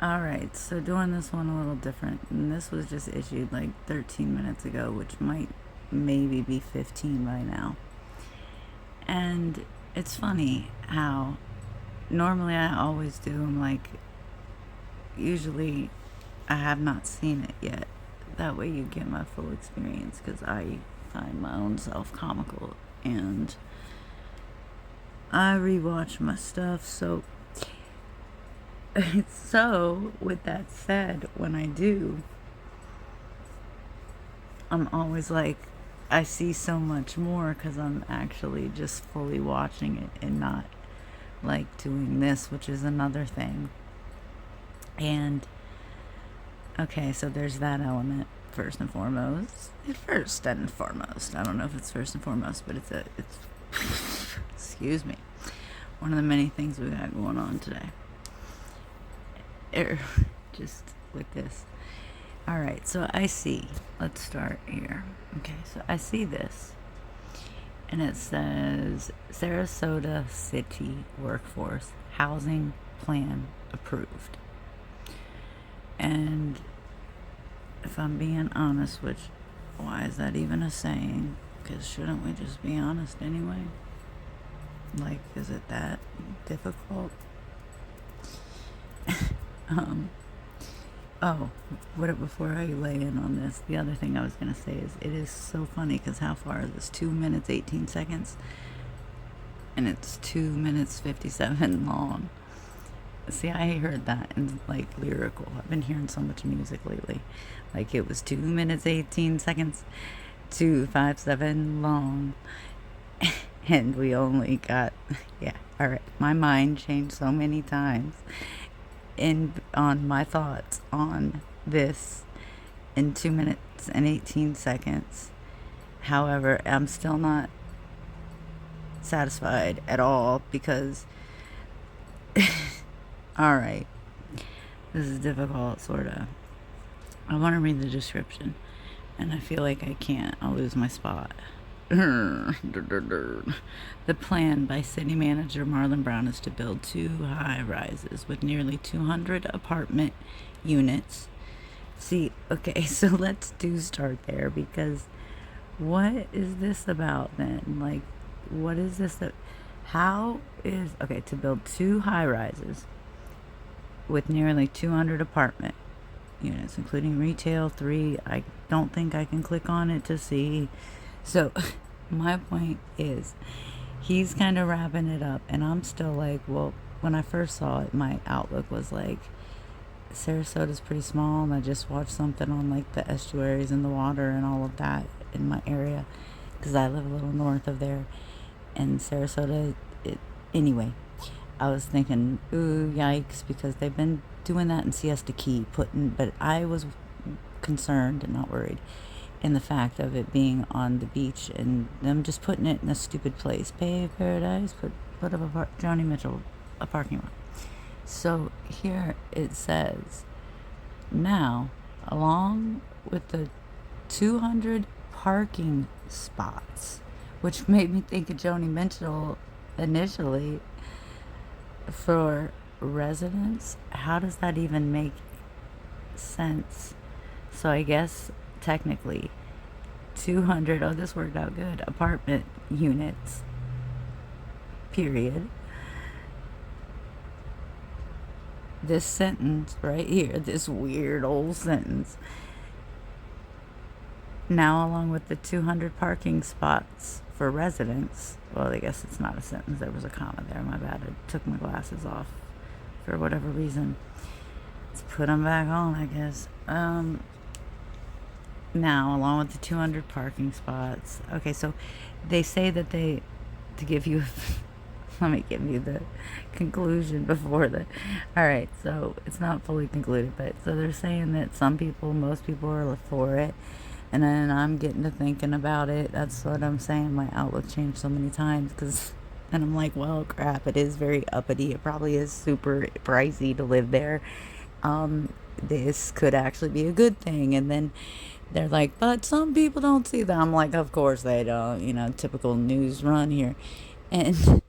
Alright, so doing this one a little different. And this was just issued like 13 minutes ago, which might maybe be 15 by now. And it's funny how normally I always do them like, usually I have not seen it yet. That way you get my full experience, because I find my own self comical and I rewatch my stuff. So with that said, when I do, I'm always like, I see so much more because I'm actually just fully watching it and not like doing this, which is another thing. And okay, so there's that element first and foremost. First and foremost. I don't know if it's first and foremost, but it's excuse me, one of the many things we got going on today. Just with this. All right, so I see. Let's start here. Okay, so I see this, and it says Sarasota City Workforce Housing Plan approved. And if I'm being honest, which, why is that even a saying? Because shouldn't we just be honest anyway? Like, is it that difficult? Before I lay in on this, the other thing I was going to say is it is so funny because how far is this? 2 minutes, 18 seconds? And it's 2 minutes, 57 long. See, I heard that in like lyrical. I've been hearing so much music lately. Like it was 2 minutes, 18 seconds, 257 long. And we only got, yeah, all right. My mind changed so many times on my thoughts on this in 2 minutes and 18 seconds. However, I'm still not satisfied at all because, all right, this is difficult, sort of. I want to read the description, and I feel like I can't. I'll lose my spot. The plan by city manager Marlon Brown is to build 2 high-rises with nearly 200 apartment units. See, okay, so let's start there, because what is this about then? Like, what is this? To build 2 high-rises with nearly 200 apartment units, including retail, 3. I don't think I can click on it to see. So my point is, he's kind of wrapping it up, and I'm still like, well, when I first saw it, my outlook was like, Sarasota's pretty small, and I just watched something on like the estuaries and the water and all of that in my area, because I live a little north of there. And Sarasota, anyway, I was thinking, ooh, yikes, because they've been doing that in Siesta Key, but I was concerned and not worried in the fact of it being on the beach and them just putting it in a stupid place. Pave paradise, put up Joni Mitchell, a parking lot. So here it says, now, along with the 200 parking spots, which made me think of Joni Mitchell initially, for residents. How does that even make sense? So I guess technically 200, this worked out good, apartment units, period. This sentence right here, this weird old sentence, now along with the 200 parking spots for residents. Well, I guess it's not a sentence, there was a comma there, my bad. I took my glasses off for whatever reason. Let's put them back on, I guess. Now, along with the 200 parking spots. Okay, so they say that to give you, let me give you the conclusion before all right, so it's not fully concluded, but so they're saying that most people are for it. And then I'm getting to thinking about it. That's what I'm saying. My outlook changed so many times, and I'm like, well, crap, it is very uppity. It probably is super pricey to live there. This could actually be a good thing. And then they're like, but some people don't see that. I'm like, of course they don't, typical news run here. And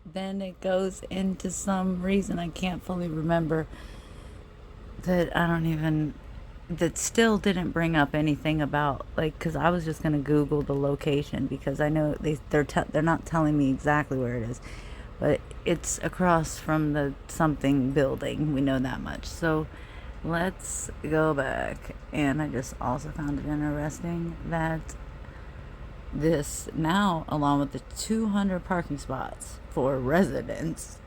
then it goes into some reason I can't fully remember that I don't even, that still didn't bring up anything about, like, because I was just going to Google the location because I know they're not telling me exactly where it is, but it's across from the something building. We know that much. So let's go back. And I just also found it interesting that this now, along with the 200 parking spots for residents,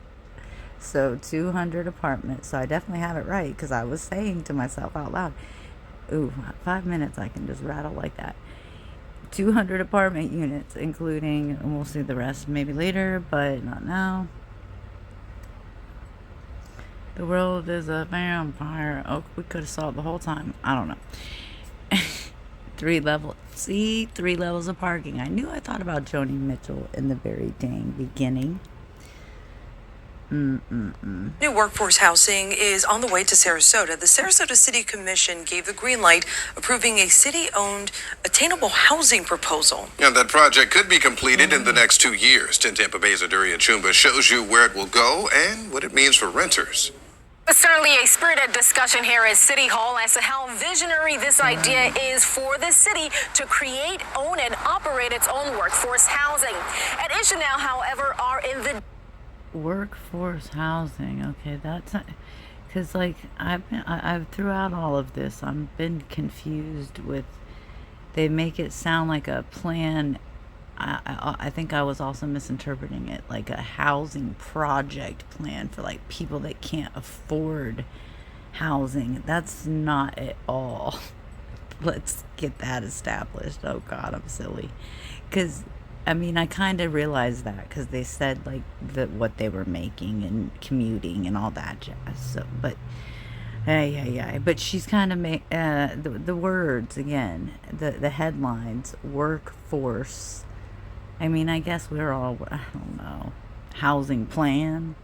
so 200 apartments. So I definitely have it right because I was saying to myself out loud, ooh, 5 minutes I can just rattle like that. 200 apartment units, including, and we'll see the rest maybe later, but not now. The world is a vampire. Oh, we could have saw it the whole time. I don't know. 3 levels of parking. I knew I thought about Joni Mitchell in the very dang beginning. New workforce housing is on the way to Sarasota. The Sarasota City Commission gave the green light, approving a city-owned attainable housing proposal. And that project could be completed in the next 2 years. 10 Tampa Bay's Aduria Chumba shows you where it will go and what it means for renters. Certainly a spirited discussion here at City Hall as to how visionary this idea is for the city to create, own, and operate its own workforce housing. At issue now, however, are in the workforce housing. Okay, that's because, like, I've throughout all of this, I've been confused with. They make it sound like a plan. I think I was also misinterpreting it, like a housing project plan for like people that can't afford housing. That's not at all. Let's get that established. Oh God, I'm silly. Because I mean, I kind of realized that because they said like what they were making and commuting and all that jazz. So, but yeah. But she's kind of the words again, the headlines, workforce. I mean, I guess we're all, I don't know, housing plan.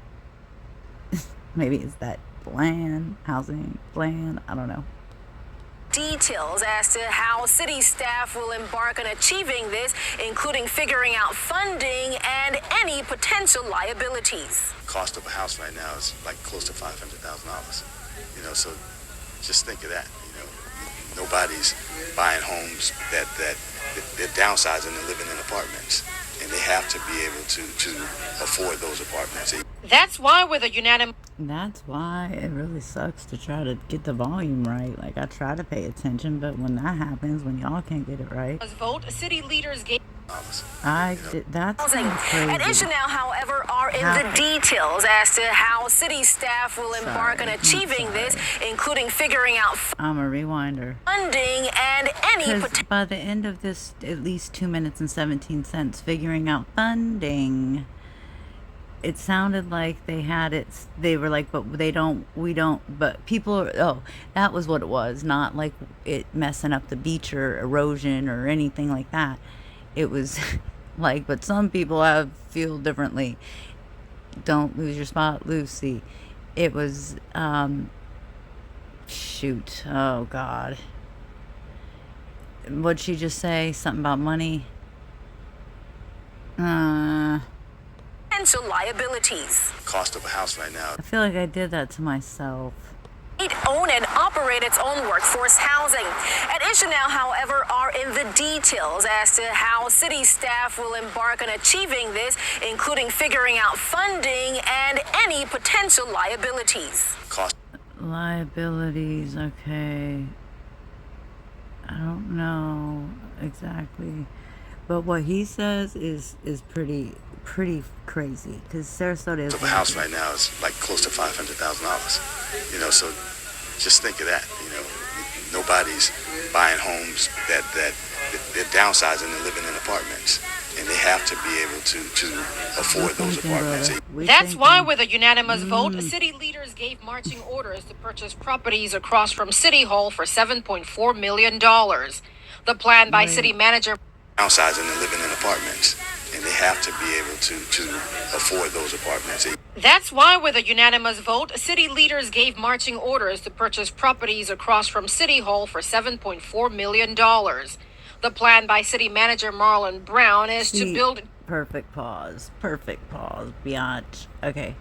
Maybe it's that plan, housing plan. I don't know. Details as to how city staff will embark on achieving this, including figuring out funding and any potential liabilities. Cost of a house right now is like close to $500,000. So just think of that. Nobody's buying homes that they're downsizing and living in apartments, and they have to be able to afford those apartments. That's why with a unanimous... That's why it really sucks to try to get the volume right. Like, I try to pay attention, but when that happens, when y'all can't get it right... Vote, city leaders gave... That's crazy. At issue now, however, are in the details as to how city staff will embark on achieving this, including figuring out I'm a rewinder. Funding and any potential... By the end of this, at least 2 minutes and 17 cents, figuring out funding... It sounded like they had it. They were like, but we don't. But people are. Oh, that was what it was. Not like it messing up the beach or erosion or anything like that. It was like, but some people feel differently. Don't lose your spot, Lucy. It was. Shoot. Oh God. What'd she just say? Something about money. Potential liabilities. Cost of a house right now. I feel like I did that to myself. Own and operate its own workforce housing. At issue now, however, are in the details as to how city staff will embark on achieving this, including figuring out funding and any potential liabilities. Liabilities, okay. I don't know exactly. But what he says is pretty crazy because Sarasota is. The house right now is like close to $500,000. So just think of that. Nobody's buying homes that they're downsizing and living in apartments, and they have to be able to afford those apartments. That's why, with a unanimous vote, city leaders gave marching orders to purchase properties across from City Hall for $7.4 million. The plan by city manager. Downsizing and living in apartments, and they have to be able to afford those apartments. That's why, with a unanimous vote, city leaders gave marching orders to purchase properties across from City Hall for $7.4 million. The plan by city manager Marlon Brown is to build... Perfect pause. Biatch. Okay.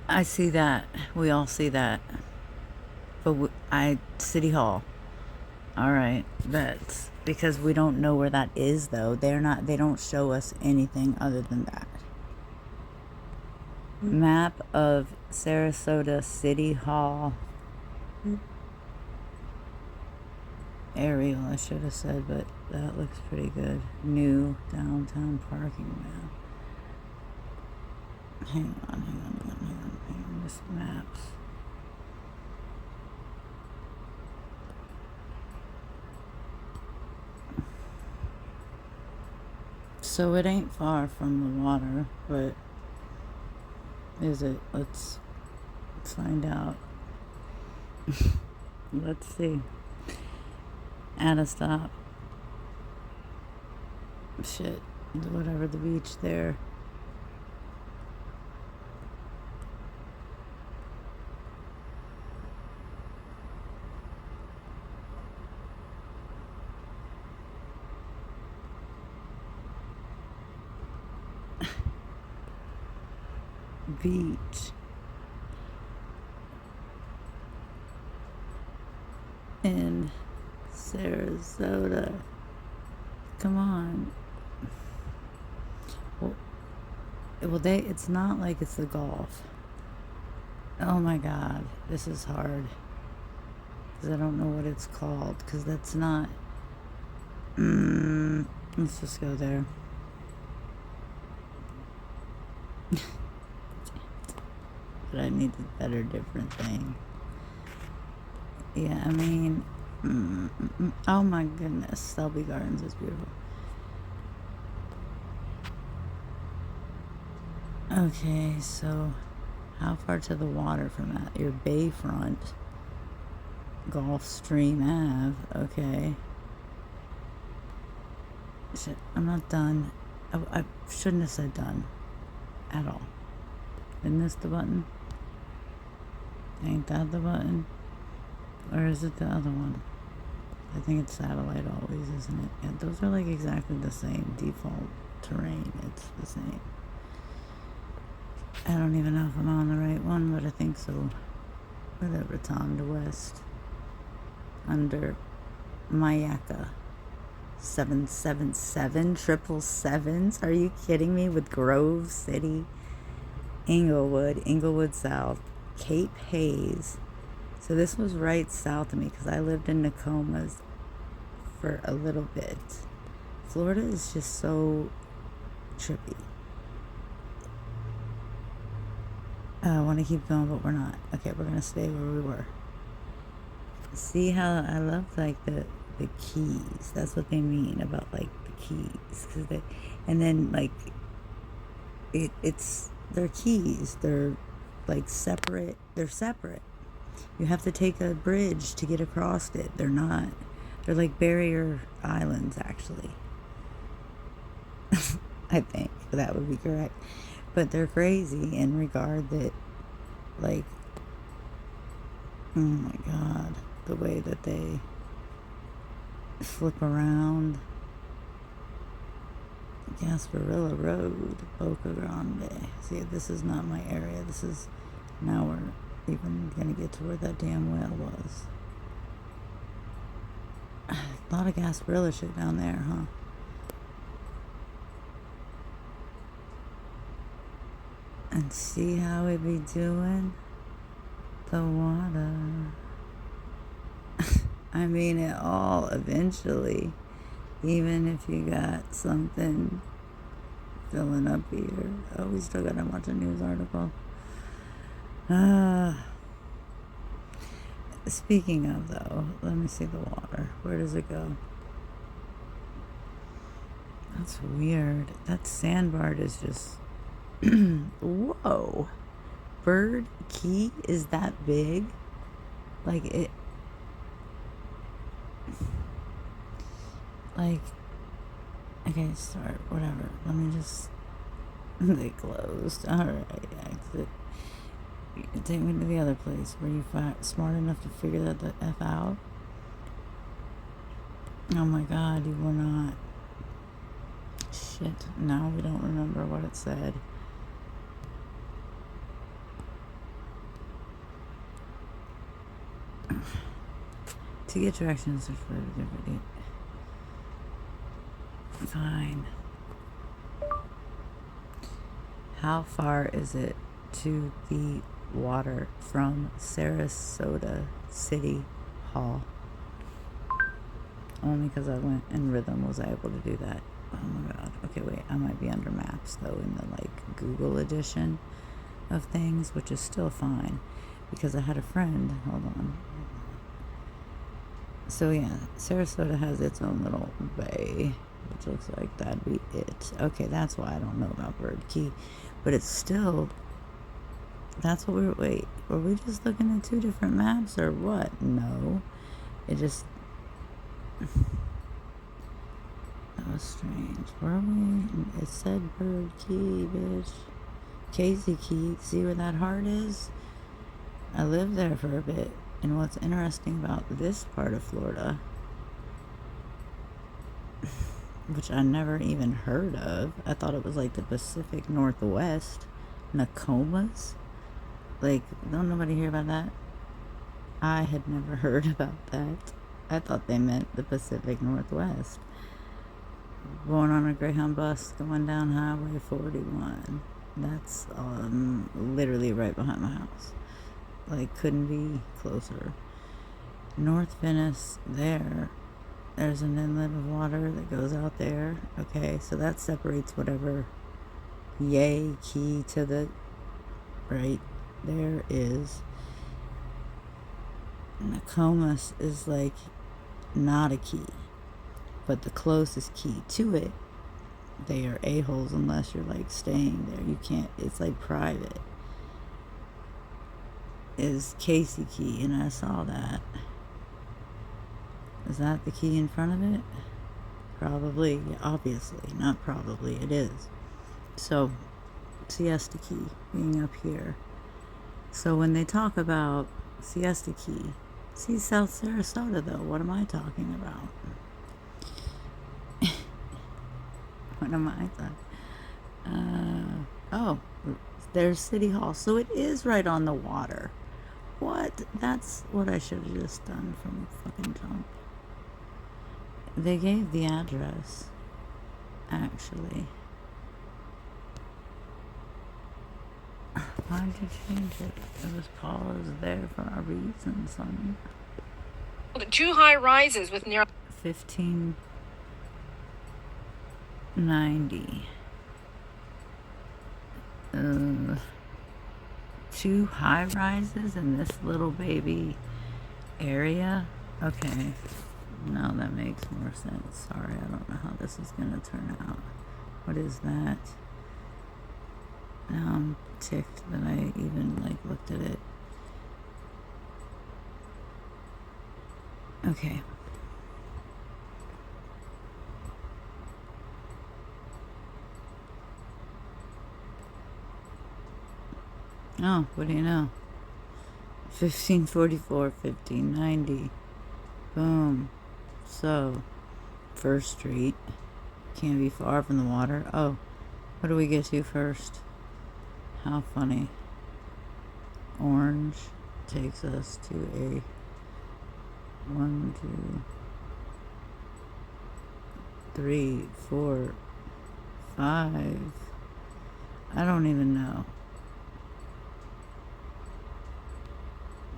I see that. We all see that. But City Hall. All right. That's because we don't know where that is, though. They don't show us anything other than that. Map of Sarasota City Hall. Aerial, I should have said, but that looks pretty good. New downtown parking map. Hang on. This maps. So it ain't far from the water, but is it? Let's find out. Let's see. At a stop. Shit. Whatever the beach there. Beach in Sarasota. Come on. Well, it's not like it's the golf. Oh my God, this is hard. Because I don't know what it's called. Because that's not. Let's just go there. But I need a better, different thing. Yeah, I mean, oh my goodness, Selby Gardens is beautiful. Okay, so how far to the water from that? Your Bayfront, Gulfstream Ave. Okay. Shit, I'm not done. I shouldn't have said done at all. Isn't this the button? Ain't that the button? Or is it the other one? I think it's satellite always, isn't it? Yeah, those are like exactly the same default terrain. It's the same. I don't even know if I'm on the right one, but I think so. Whatever, Tom to West. Under Mayaka. 777 777s. Are you kidding me? With Grove City, Inglewood South, Cape Hayes. So this was right south of me because I lived in Nokomis for a little bit. Florida is just so trippy. I want to keep going, but we're not. Okay, we're gonna stay where we were. See how I love like the keys. That's what they mean about like the keys, and then like it's they're keys. They're like separate. They're separate. You have to take a bridge to get across it. They're not. They're like barrier islands, actually. I think that would be correct. But they're crazy in regard that, like, oh my God, the way that they flip around. Gasparilla Road, Boca Grande. See, this is not my area. This is, now we're even gonna get to where that damn whale was. A lot of Gasparilla shit down there, huh? And see how we be doing the water. I mean it all eventually. Even if you got something filling up here. Oh, we still gotta watch a news article. Speaking of though, let me see the water. Where does it go? That's weird. That sandbar is just whoa. Bird Key is that big? Like it, like, okay, start, whatever. Let me just, they closed. Alright, exit. You can take me to the other place. Were you smart enough to figure that the F out? Oh my God, you were not. Shit, now we don't remember what it said. To get directions, fine. How far is it to the water from Sarasota City Hall? Only because I went in Rhythm was I able to do that. Oh my god. Okay, wait. I might be under maps though in the like Google edition of things, which is still fine because I had a friend. Hold on. So yeah, Sarasota has its own little bay, which looks like that'd be it. Okay, that's why I don't know about Bird Key, but it's still. That's what wait, were we just looking at two different maps or what? No. It just. That was strange. Were we? It said Bird Key, bitch. Casey Key. See where that heart is? I lived there for a bit. And what's interesting about this part of Florida, which I never even heard of, I thought it was like the Pacific Northwest, Nokomis. Like, don't nobody hear about that? I had never heard about that. I thought they meant the Pacific Northwest. Going on a Greyhound bus going down Highway 41. That's literally right behind my house. Like, couldn't be closer. North Venice, there's an inlet of water that goes out there. Okay, so that separates whatever yay key to the right there is. Nokomis is like not a key, but the closest key to it, they are a-holes unless you're like staying there. You can't, it's like private. Is Casey Key, and I saw that. Is that the key in front of it? Probably, obviously, not probably, it is. So, Siesta Key being up here. So when they talk about Siesta Key, see South Sarasota though, what am I talking about? What am I talking? Oh, there's City Hall, so it is right on the water. What? That's what I should have just done from fucking jump. They gave the address, actually. Why'd you change it? It was Paula's there for a reason, son. The two high rises with near 1590. Two high rises in this little baby area. Okay, now that makes more sense. Sorry, I don't know how this is gonna turn out. What is that? Now I'm ticked that I even like looked at it. Okay. Oh, what do you know? 1544, 1590. Boom. So, First Street. Can't be far from the water. Oh, what do we get to first? How funny. Orange takes us to a 1, 2, 3, 4, 5. I don't even know.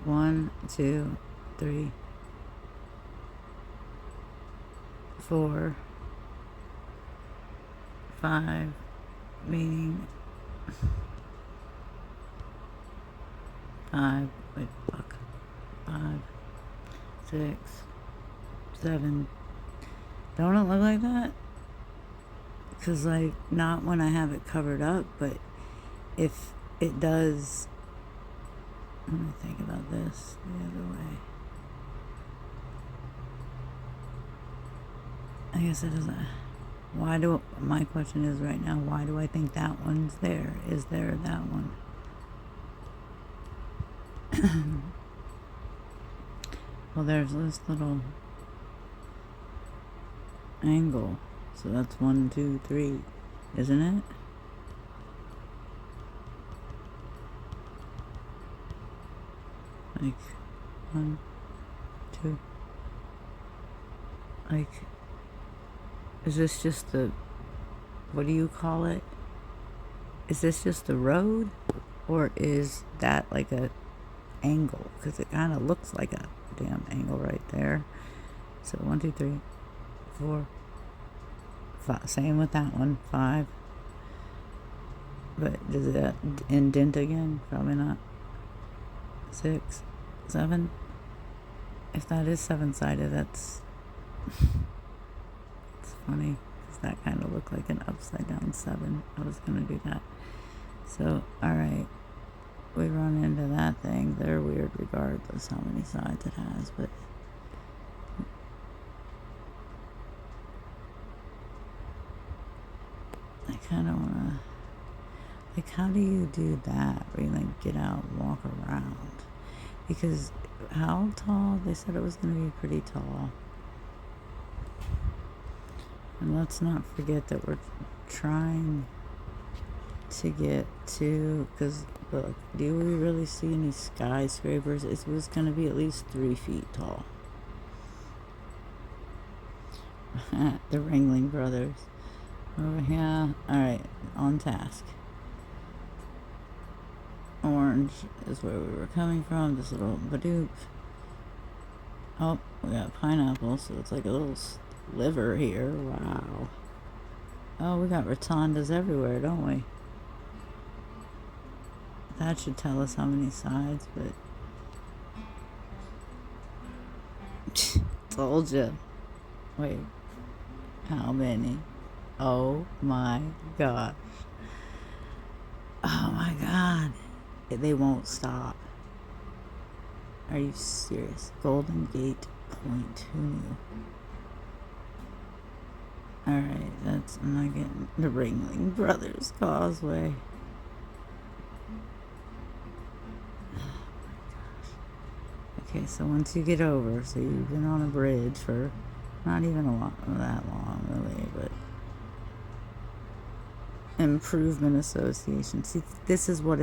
1, 2, 3, 4, 5, meaning 5, wait, fuck, 5, 6, 7, don't it look like that? Because, like, not when I have it covered up, but if it does, let me think about this the other way. I guess it doesn't. My question is right now, why do I think that one's there? Is there that one? Well, there's this little angle. So that's 1, 2, 3, isn't it? Like 1, 2, Like, is this just the, what do you call it? Is this just the road? Or is that like a angle? Because it kind of looks like a damn angle right there. So 1, 2, 3, 4, 5. Same with that one. 5. But does it indent again? Probably not. 6, 7. If that is 7-sided, that's it's funny, because that kind of looked like an upside down 7. I was gonna do that. So, alright, we run into that thing. They're weird regardless how many sides it has, but I kind of want to, like, how do you do that where you like get out and walk around? Because how tall? They said it was going to be pretty tall. And let's not forget that we're trying to get to, because look, do we really see any skyscrapers? It was going to be at least 3 feet tall. The Ringling Brothers. Over here. Alright, on task. Orange is where we were coming from. This little Badoop. Oh, we got pineapple, so it's like a little sliver here. Wow. Oh, we got rotundas everywhere, don't we? That should tell us how many sides, but told you. Wait, how many? Oh my gosh. Oh my god. They won't stop. Are you serious? Golden Gate Point. Who knew? Alright, I'm not getting the Ringling Brothers Causeway. Oh my gosh. Okay, so once you get over, so you've been on a bridge for not even that long, really, but Improvement Association. See, this is what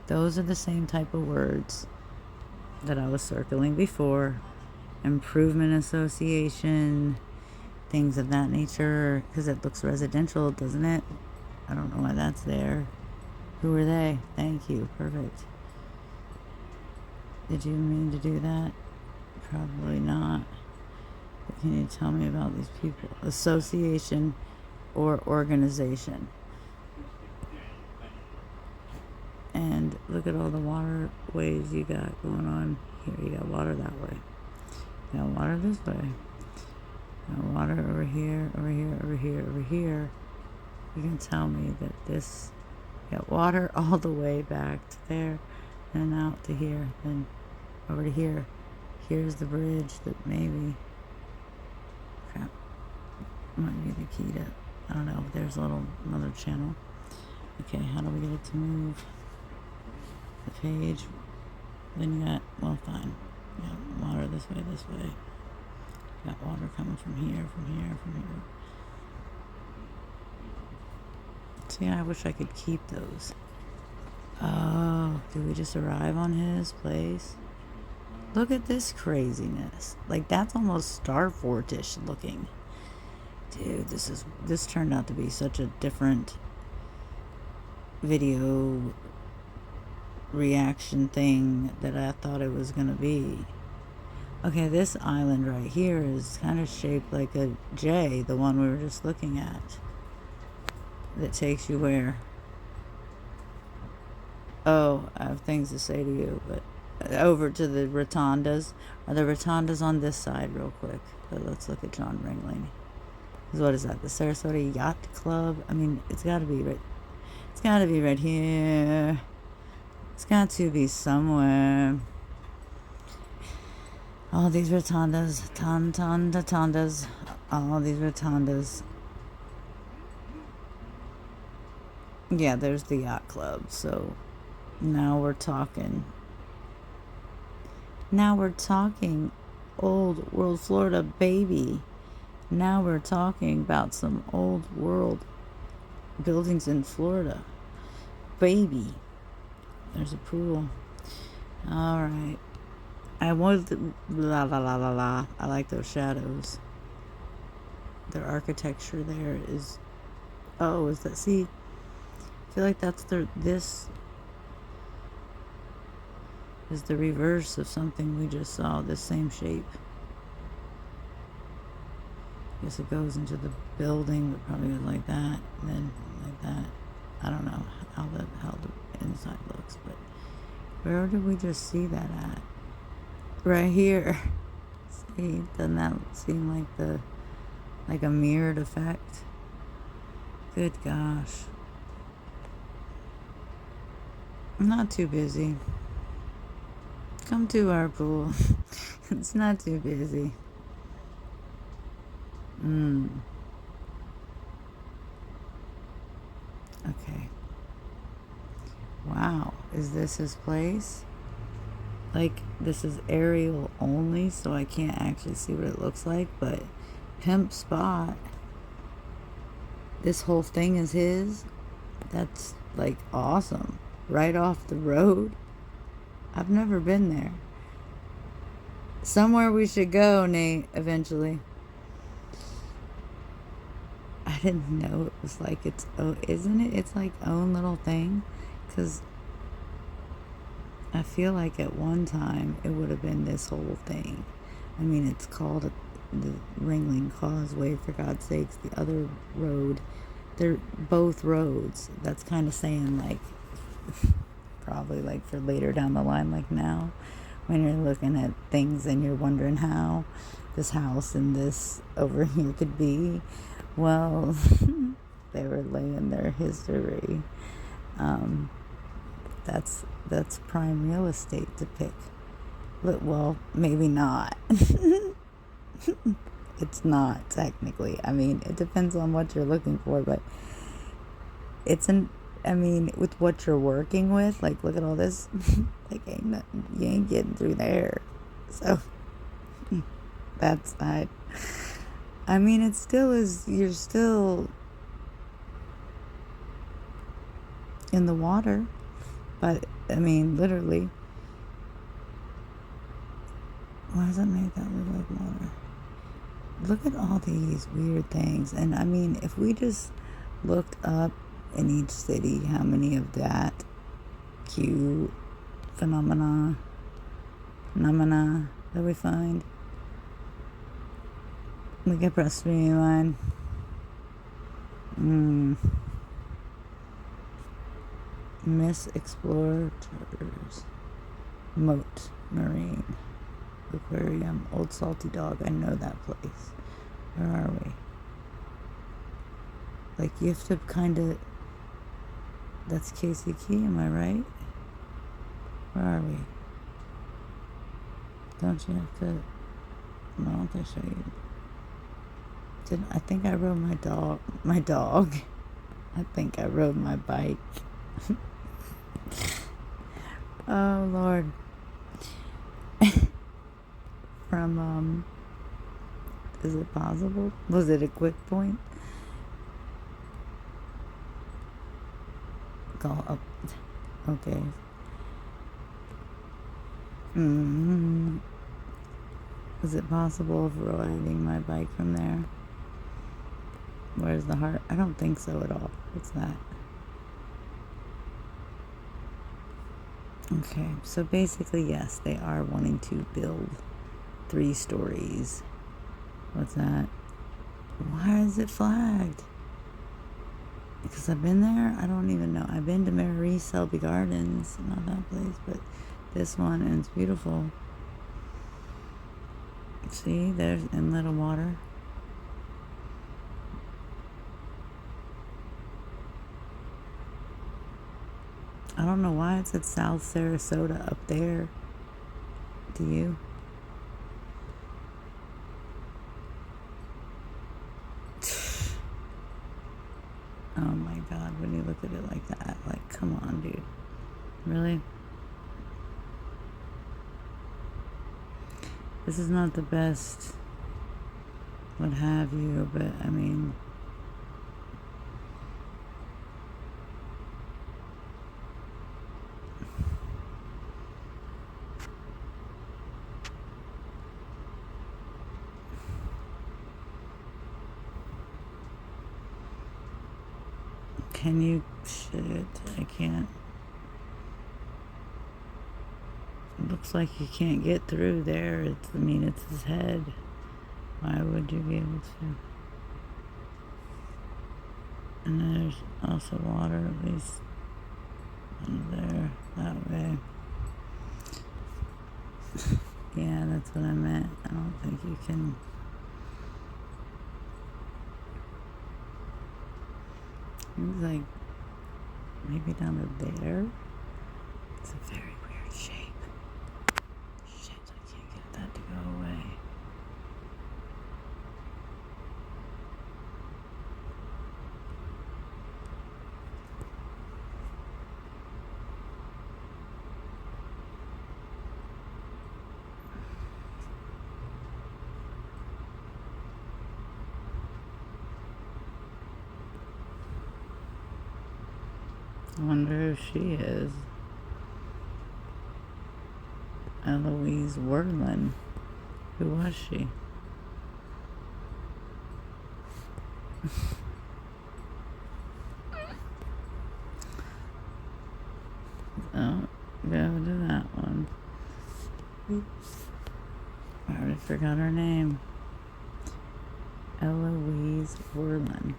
those are the same type of words that I was circling before. Improvement Association, things of that nature, because it looks residential, doesn't it? I don't know why that's there. Who are they? Thank you. Perfect. Did you mean to do that? Probably not. But can you tell me about these people? Association or organization. And look at all the waterways you got going on here. You got water that way. You got water this way. You got water over here, over here, over here, over here. You can tell me that this, you got water all the way back to there and out to here, then over to here. Here's the bridge that maybe, crap, might be the key to, I don't know, there's another channel. Okay, how do we get it to move? The page. Then you got, well, fine. You got water this way, this way. You got water coming from here, from here, from here. See, I wish I could keep those. Oh, did we just arrive on his place? Look at this craziness. Like, that's almost Starfort-ish looking. Dude, this turned out to be such a different video reaction thing that I thought it was gonna be. Okay, this island right here is kind of shaped like a J, the one we were just looking at. That takes you where? Oh, I have things to say to you, but over to the rotundas. Are the rotundas on this side real quick? But let's look at John Ringling. What is that? The Sarasota Yacht Club? I mean, it's got to be right. It's got to be right here. It's got to be somewhere. All these rotundas, rotundas, all these rotundas. Yeah, there's the yacht club. So now we're talking. Now we're talking old world Florida, baby. Now we're talking about some old world buildings in Florida, baby. There's a pool. All right. I want la la la la la. I like those shadows. their architecture there is, oh, is that, see, I feel like that's this is the reverse of something we just saw, this same shape. I guess it goes into the building, but probably goes like that, and then like that. I don't know how the inside looks, but where did we just see that at? Right here. See, doesn't that seem like a mirrored effect? Good gosh. I'm not too busy. Come to our pool. It's not too busy. Okay. Wow. Is this his place? Like, this is aerial only, so I can't actually see what it looks like, but pimp spot. This whole thing is his. That's, like, awesome. Right off the road. I've never been there. Somewhere we should go, Nate, eventually. I didn't know it was like its own, isn't it? It's like own little thing. Because I feel like at one time it would have been this whole thing. I mean, it's called the Ringling Causeway, for God's sakes. The other road, they're both roads. That's kind of saying, like, probably like for later down the line, like now, when you're looking at things and you're wondering how this house and this over here could be. Well, they were laying their history. That's prime real estate to pick. Well, maybe not. It's not technically. I mean, it depends on what you're looking for, but I mean, with what you're working with, like, look at all this. Like, you ain't getting through there. So, that's that. I mean, it still is, you're still in the water. But, I mean, literally. Why does it make that look like water? Look at all these weird things. And, I mean, if we just looked up in each city how many of that Q phenomena that we find, we could press rewind. Miss Explorers, Moat Marine Aquarium, Old Salty Dog. I know that place. Where are we? Like, you have to kind of, that's Casey Key, am I right? Where are we? Don't you have to, no, don't they show you? I think I rode my dog. I think I rode my bike. Oh, Lord. From, is it possible? Was it a quick point? Call up. Okay. Is it possible of riding my bike from there? Where's the heart? I don't think so at all. What's that? Okay, so basically, yes, they are wanting to build 3 stories. What's that? Why is it flagged? Because I've been there? I don't even know. I've been to Mary Selby Gardens. Not that place, but this one, and it's beautiful. See, there's inlet of water. I don't know why it said South Sarasota up there. Do you? Oh my God, when you look at it like that, like, come on, dude. Really? This is not the best, what have you, but I mean, Can you... Shit, I can't. It looks like you can't get through there. It's his head. Why would you be able to? And there's also water, at least there, that way. Yeah, that's what I meant. I don't think you can. It's like maybe down to there. It's a very weird shape. Shit, I can't get that to go away. I wonder who she is. Eloise Werlin. Who was she? Oh, go to that one. I already forgot her name. Eloise Werlin.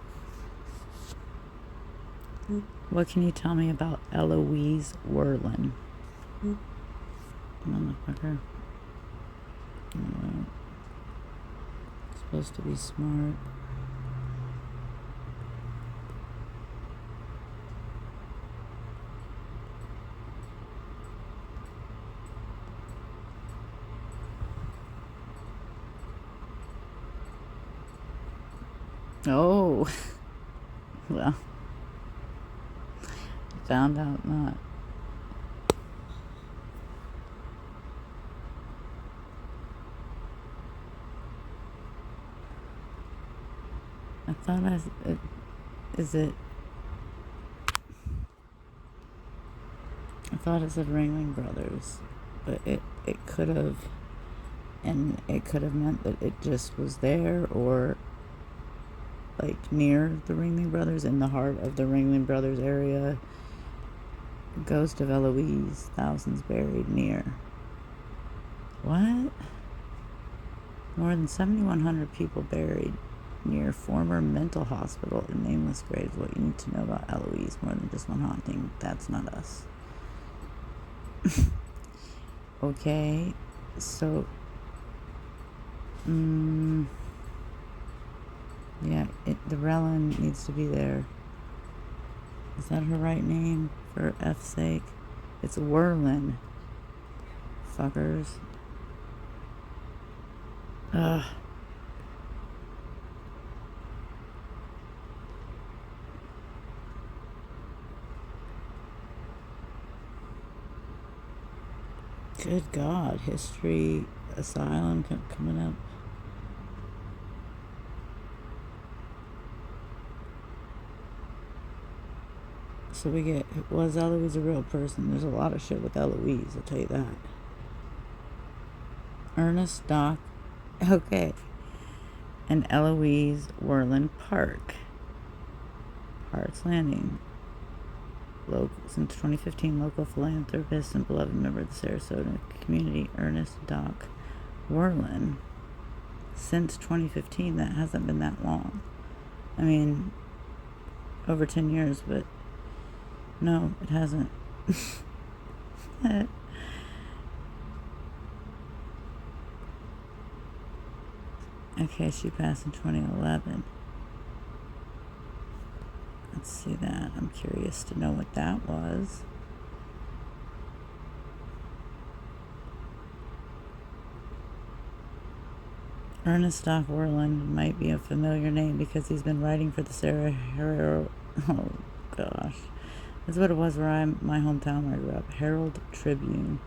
What can you tell me about Eloise Werlin? Motherfucker. Supposed to be smart. Oh. Well. Found out not. I thought I thought it said Ringling Brothers, but it could have, and it could have meant that it just was there, or like near the Ringling Brothers, in the heart of the Ringling Brothers area. Ghost of Eloise, thousands buried near. What? More than 7,100 people buried near former mental hospital in nameless graves. What you need to know about Eloise, more than just one haunting. That's not us. Okay, so yeah, the Relin needs to be there. Is that her right name? For F's sake. It's Werlin. Fuckers. Ugh. Good God. History Asylum coming up. So we get, was Eloise a real person? There's a lot of shit with Eloise, I'll tell you that. Ernest Doc, okay. And Eloise Werlin Park. Hart's Landing. Since 2015, local philanthropist and beloved member of the Sarasota community, Ernest Doc Werlin. Since 2015, that hasn't been that long. I mean, over 10 years, but no, it hasn't. Okay, she passed in 2011. Let's see that. I'm curious to know what that was. Ernest Doc Werlin might be a familiar name because he's been writing for the Herald. Oh gosh, that's what it was where my hometown where I grew up. Herald Tribune.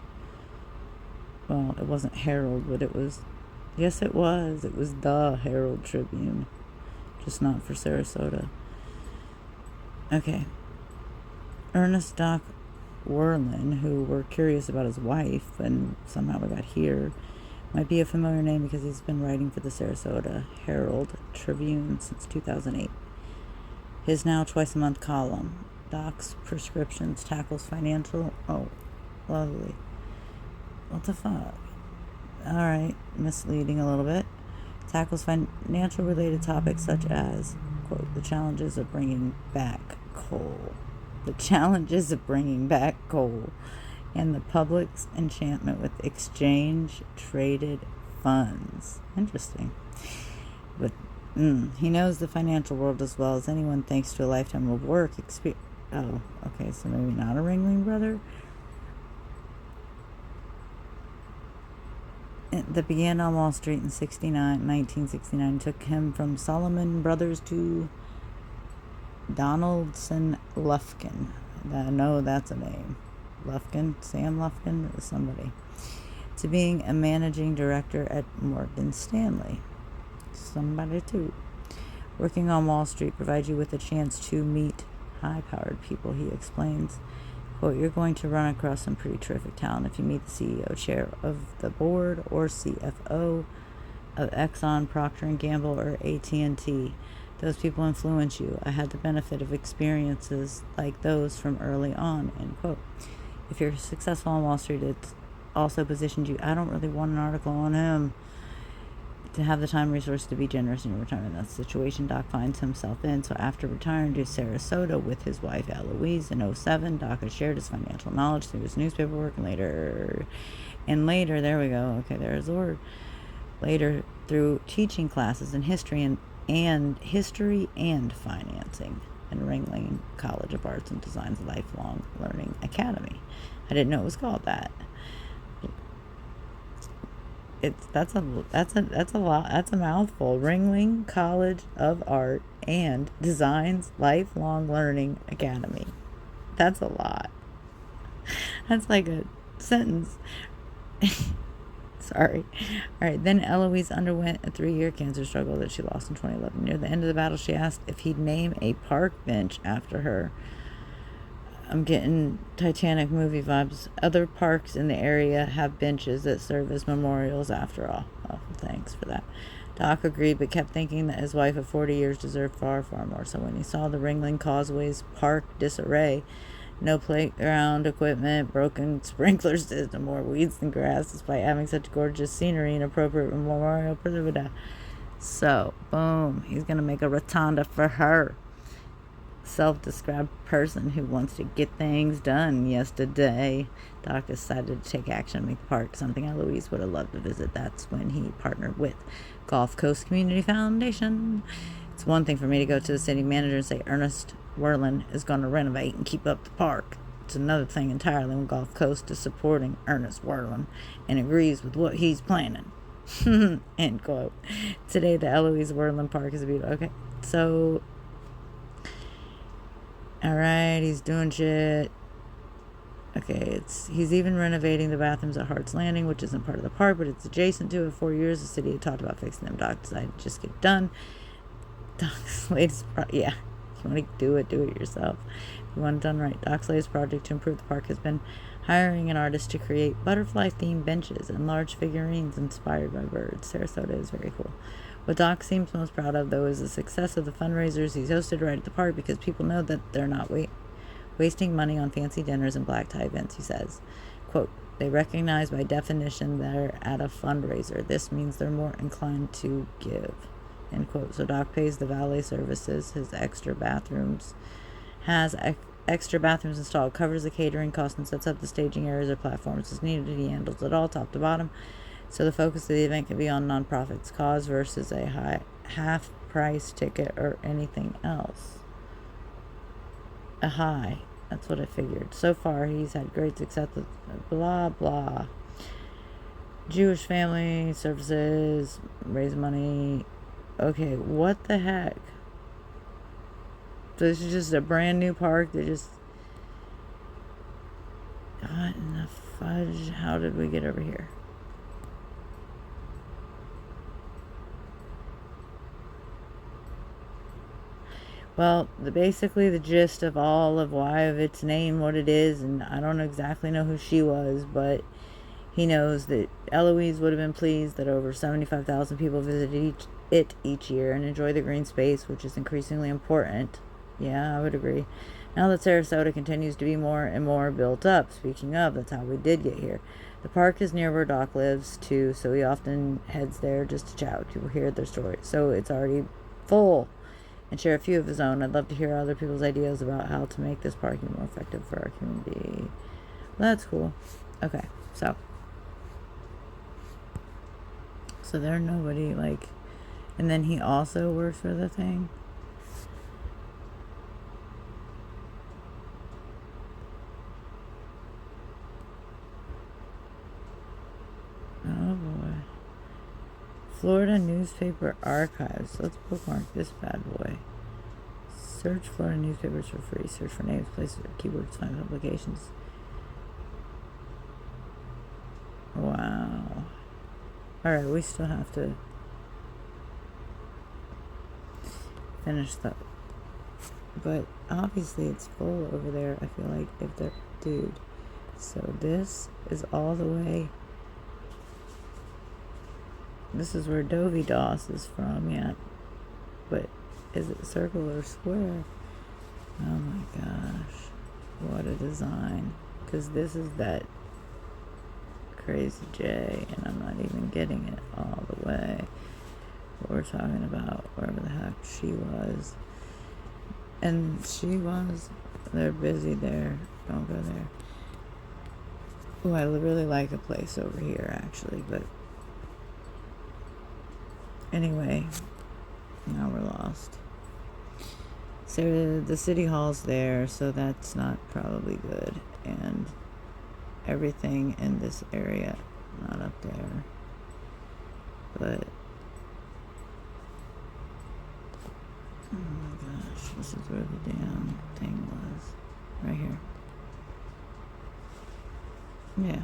Well, it wasn't Herald, but it was. Yes, it was. It was the Herald Tribune, just not for Sarasota. Okay. Ernest Doc Werlin, who we're curious about his wife, and somehow we got here, might be a familiar name because he's been writing for the Sarasota Herald Tribune since 2008. His now twice-a-month column, Doc's Prescriptions, tackles financial... Oh, lovely. What the fuck? Alright, misleading a little bit. Tackles financial-related topics such as, quote, the challenges of bringing back coal. The challenges of bringing back coal. And the public's enchantment with exchange-traded funds. Interesting. But he knows the financial world as well as anyone thanks to a lifetime of work experience. Oh, okay, so maybe not a Ringling brother. That began on Wall Street in 1969, took him from Solomon Brothers to Donaldson Lufkin. No, that's a name. Lufkin, Sam Lufkin is somebody. To being a managing director at Morgan Stanley. Somebody too. Working on Wall Street provides you with a chance to meet high-powered people, he explains. Quote, you're going to run across some pretty terrific talent if you meet the CEO, chair of the board, or CFO of Exxon, Procter & Gamble, or AT&T. Those people influence you. I had the benefit of experiences like those from early on, end quote. If you're successful on Wall Street, it's also positioned you. I don't really want an article on him. To have the time and resources to be generous in your retirement. That's the situation Doc finds himself in. So after retiring to Sarasota with his wife Eloise in 2007, Doc has shared his financial knowledge through his newspaper work and later, there we go. Okay, there's the word. Later, through teaching classes in history and history and financing in Ringling College of Arts and Design's Lifelong Learning Academy. I didn't know it was called that. That's a lot. That's a mouthful. Ringling College of Art and Design's Lifelong Learning Academy. That's a lot. That's like a sentence. Sorry. All right. Then Eloise underwent a 3-year cancer struggle that she lost in 2011. Near the end of the battle, she asked if he'd name a park bench after her. I'm getting Titanic movie vibes. Other parks in the area have benches that serve as memorials after all. Oh, thanks for that. Doc agreed, but kept thinking that his wife of 40 years deserved far, far more. So when he saw the Ringling Causeway's park disarray, no playground equipment, broken sprinkler system, more weeds than grass, despite having such gorgeous scenery and appropriate memorial. So, boom, he's going to make a rotunda for her. Self-described person who wants to get things done yesterday. Doc decided to take action and make the park something Eloise would have loved to visit. That's when he partnered with Gulf Coast Community Foundation. It's one thing for me to go to the city manager and say Ernest Werlin is going to renovate and keep up the park. It's another thing entirely when Gulf Coast is supporting Ernest Werlin and agrees with what he's planning. End quote. Today the Eloise Werlin Park is beautiful. Okay, so alright, he's doing shit. Okay, he's even renovating the bathrooms at Hart's Landing, which isn't part of the park, but it's adjacent to it. 4 years, the city had talked about fixing them. Doc decided to just get it done. Doc's latest if you want to do it yourself. If you want it done right. Doc's latest project to improve the park has been hiring an artist to create butterfly-themed benches and large figurines inspired by birds. Sarasota is very cool. What Doc seems most proud of, though, is the success of the fundraisers he's hosted right at the park, because people know that they're not wasting money on fancy dinners and black tie events, he says. Quote, they recognize by definition they're at a fundraiser. This means they're more inclined to give, end quote. So Doc pays the valet services, has extra bathrooms installed, covers the catering costs, and sets up the staging areas or platforms as needed. He handles it all top to bottom. So the focus of the event can be on nonprofits cause versus a half price ticket or anything else. That's what I figured. So far, he's had great success with blah, blah. Jewish family services, raise money. Okay, what the heck? So this is just a brand new park. What in the fudge? How did we get over here? Well, basically the gist of all of why of its name, what it is, and I don't exactly know who she was, but he knows that Eloise would have been pleased that over 75,000 people visit it each year and enjoy the green space, which is increasingly important Yeah, I would agree. Now that Sarasota continues to be more and more built up, speaking of, that's how we did get here. The park is near where Doc lives, too, so he often heads there just to chat with people, hear their stories. So it's already full, and share a few of his own. I'd love to hear other people's ideas about how to make this parking more effective for our community. That's cool. Okay, so there's nobody, like, and then he also works for the thing. Oh boy. Florida Newspaper Archives. Let's bookmark this bad boy. Search Florida newspapers for free. Search for names, places, or keywords. Find publications. Wow. Alright, we still have to finish that. But obviously it's full over there. I feel like if they're... Dude. So this is all the way... This is where Dovey Doss is from, yeah. But is it circle or square? Oh my gosh. What a design. Because this is that Crazy J, and I'm not even getting it all the way. What we're talking about, wherever the heck she was. And she was. They're busy there. Don't go there. Oh, I really like a place over here, actually, but... Anyway, now we're lost. So the city hall's there, so that's not probably good. And everything in this area, not up there. But, oh my gosh, this is where the damn thing was. Right here. Yeah.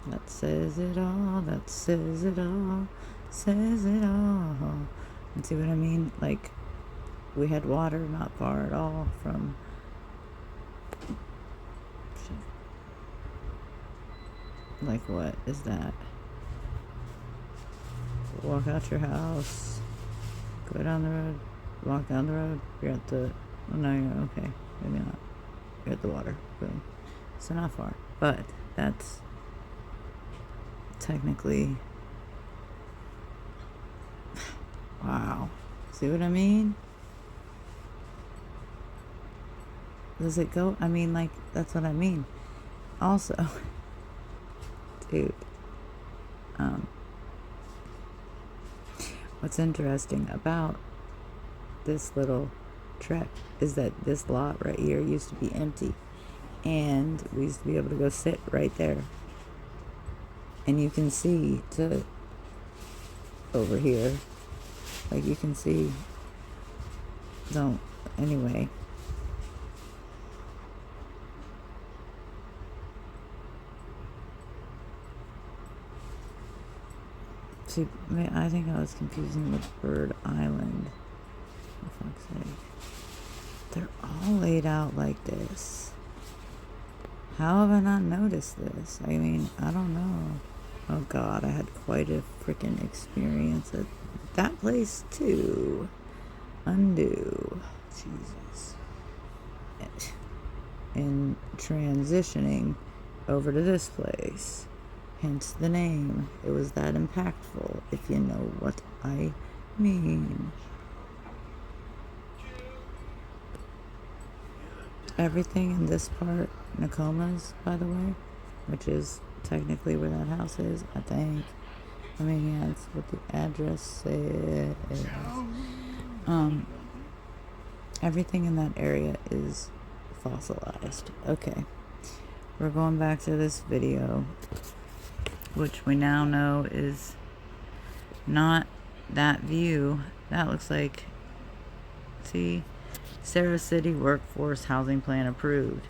That says it all, that says it all, says it all. And see what I mean? Like, we had water not far at all from... Like, what is that? Walk out your house, go down the road, walk down the road, you're at the... Oh, no, you're okay. Maybe not. You're at the water. Boom. So not far. But that's... technically, wow. See what I mean? Does it go? I mean, like, that's what I mean. Also, dude, what's interesting about this little trek is that this lot right here used to be empty, and we used to be able to go sit right there. And you can see to over here, like you can see, anyway. See, I think I was confusing with Bird Island. For fuck's sake. They're all laid out like this. How have I not noticed this? I mean, I don't know. Oh God, I had quite a freaking experience at that place too. Undo. Jesus. And transitioning over to this place. Hence the name. It was that impactful, if you know what I mean. Everything in this part, Nokoma's, by the way, which is technically where that house is, I think. I mean, yeah, it's what the address says. Everything in that area is fossilized. Okay. We're going back to this video, which we now know is not that view. That looks like, see, Sarah City Workforce Housing Plan approved.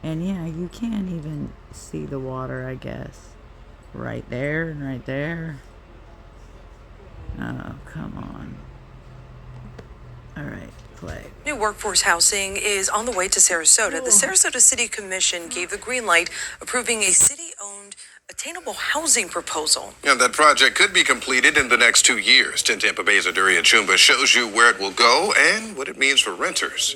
And yeah, you can't even see the water, I guess. Right there and right there. Oh, come on. All right, play. New workforce housing is on the way to Sarasota. The Sarasota City Commission gave the green light, approving a city-owned attainable housing proposal. And that project could be completed in the next 2 years. 10 Tampa Bay's Adurian Chumba shows you where it will go and what it means for renters.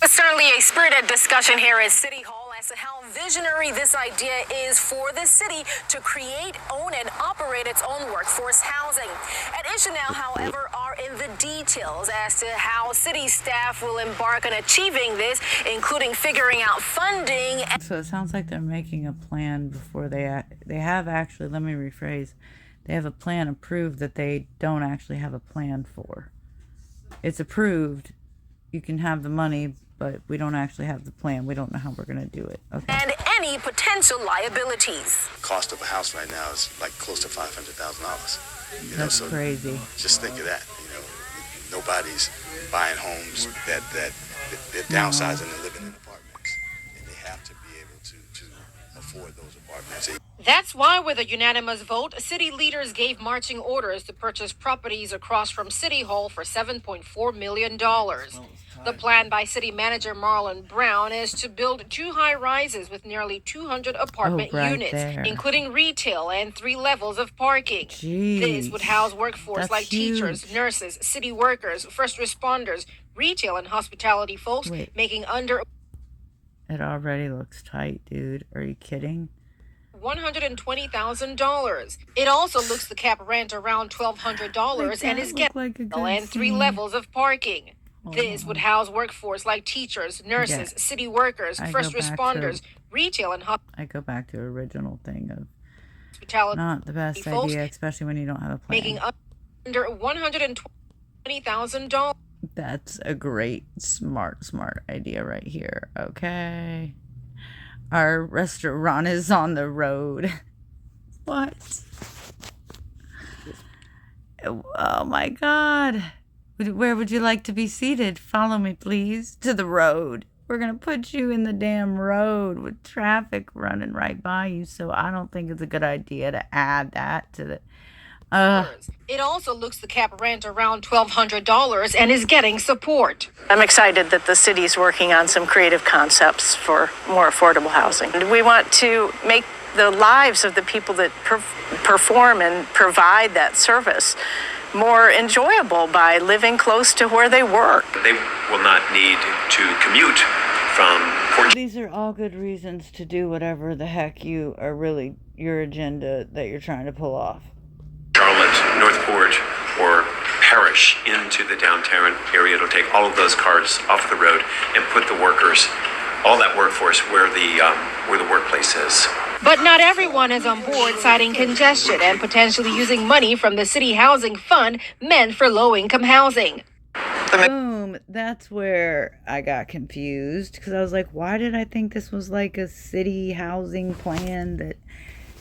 It's certainly a spirited discussion here at City Hall as to how visionary this idea is for the city to create, own, and operate its own workforce housing. An issue now, however, are in the details as to how city staff will embark on achieving this, including figuring out funding. So it sounds like they're making a plan before they have actually, let me rephrase, they have a plan approved that they don't actually have a plan for. It's approved, you can have the money, but we don't actually have the plan. We don't know how we're going to do it. Okay. And any potential liabilities. Cost of a house right now is like close to $500,000. That's crazy. Just think of that. Nobody's buying homes that they're downsizing and living in apartments, and they have to be able to afford those apartments. That's why, with a unanimous vote, city leaders gave marching orders to purchase properties across from City Hall for $7.4 million. The plan by city manager Marlon Brown is to build 2 high-rises with nearly 200 apartment units, there. including retail and 3 levels of parking. Jeez, this would house workforce that's like huge. teachers, nurses, city workers, first responders, retail and hospitality folks, making under It already looks tight, dude. Are you kidding? $120,000. It also looks the cap rent around $1,200 and is getting like and 3 levels of parking. This would house workforce like teachers, nurses, city workers, first responders, retail and I go back to original thing of hospitality. not the best folks, idea, especially when you don't have a plan. Making under $120,000. That's a great, smart idea right here. Okay. Our restaurant is on the road. What? Oh my God. Where would you like to be seated? Follow me, please, to the road. We're going to put you in the damn road with traffic running right by you. So I don't think it's a good idea to add that to the... It also looks the cap rent around $1,200 and is getting support. I'm excited that the city's working on some creative concepts for more affordable housing. We want to make the lives of the people that perform and provide that service more enjoyable by living close to where they work. They will not need to commute from These are all good reasons to do whatever the heck you are really, your agenda that you're trying to pull off. Charlotte, Northport, or Parrish into the downtown area. It'll take all of those cars off the road and put the workers, all that workforce, where the workplace is. But not everyone is on board, citing congestion and potentially using money from the city housing fund meant for low-income housing. Boom. That's where I got confused, because I was like, why did I think this was like a city housing plan that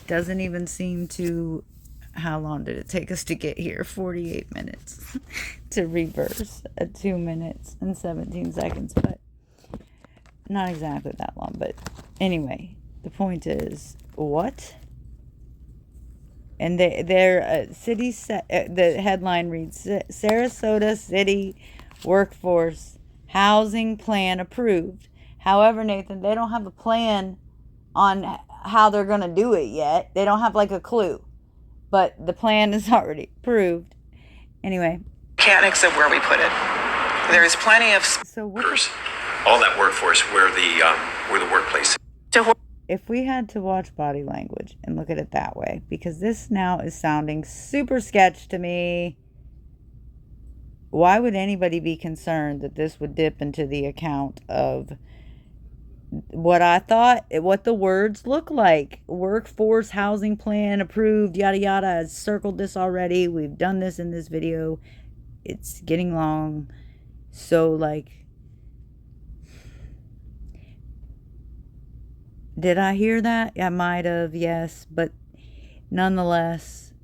doesn't even seem to... How long did it take us to get here? 48 minutes to reverse at 2 minutes and 17 seconds, but not exactly that long. But anyway, the point is, what? And their city the headline reads, Sarasota City Workforce Housing Plan approved. However, Nathan, they don't have a plan on how they're going to do it yet. They don't have like a clue. But the plan is already approved. Anyway. Mechanics of where we put it. There is plenty of... So all that workforce where the workplace is. If we had to watch body language and look at it that way, because this now is sounding super sketch to me, why would anybody be concerned that this would dip into the account of what I thought, what the words look like? Workforce housing plan approved, yada yada. I circled this already. We've done this in this video. It's getting long. So like, did I hear that? I might have, yes, but nonetheless,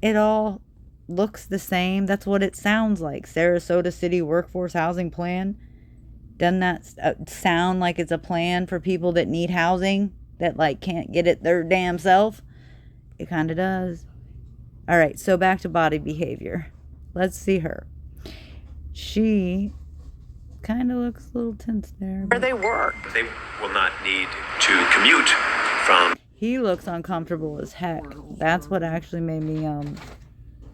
it all looks the same. That's what it sounds like. Sarasota City Workforce Housing Plan. Doesn't that sound like it's a plan for people that need housing, that like can't get it their damn self? It kind of does. All right, so back to body behavior. Let's see her. She kind of looks a little tense there. Where they work. They will not need to commute from... He looks uncomfortable as heck. That's what actually made me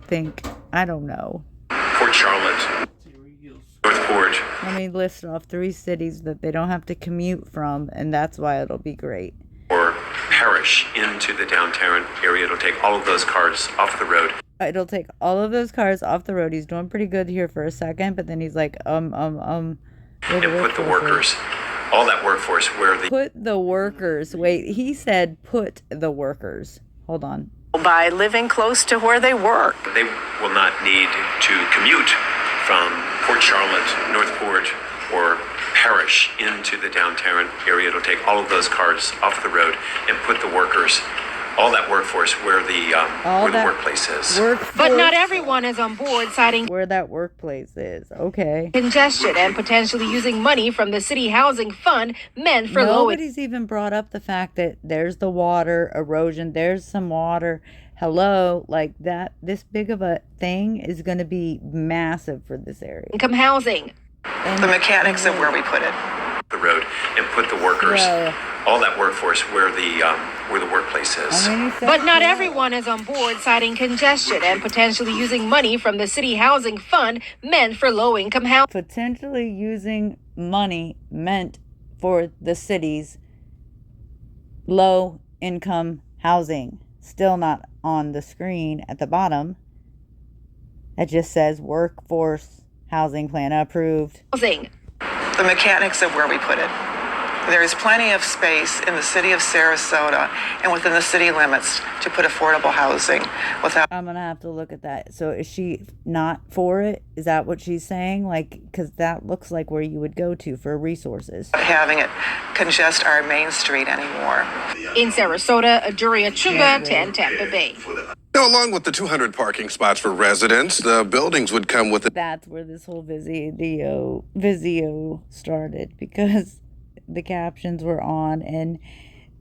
think. I don't know. Port Charlotte, Northport, Let me list off 3 cities that they don't have to commute from, and that's why it'll be great. or Parish into the downtown area. It'll take all of those cars off the road. It'll take all of those cars off the road. He's doing pretty good here for a second, but then he's like, And put the workers, all that workforce where the Put the workers. Wait, he said put the workers. Hold on. By living close to where they work. they will not need to commute from Port Charlotte, Northport, or Parish into the downtown area. It'll take all of those cars off the road and put the workers, all that workforce where the workplace is. But not everyone is on board, citing Where that workplace is. Okay. congestion and potentially using money from the city housing fund meant for low Nobody's even brought up the fact that there's the water erosion. There's some water. Hello, like that. This big of a thing is going to be massive for this area. income housing. And The mechanics of where we put it. The road and put the workers, Yeah. all that workforce where the workplace is. how many But not seconds? everyone is on board, citing congestion and potentially using money from the city housing fund meant for low-income housing. Potentially using money meant for the city's low income housing. Still not on the screen at the bottom. It just says workforce housing plan approved. The mechanics of where we put it. There is plenty of space in the city of Sarasota and within the city limits to put affordable housing without I'm gonna have to look at that. So is she not for it? Is that what she's saying? Like, because that looks like where you would go to for resources. having it congest our main street anymore. In Sarasota, Ajuria Chunga, 10 Tampa Bay. Now, along with the 200 parking spots for residents, the buildings would come with That's where this whole Vizio started, because the captions were on, and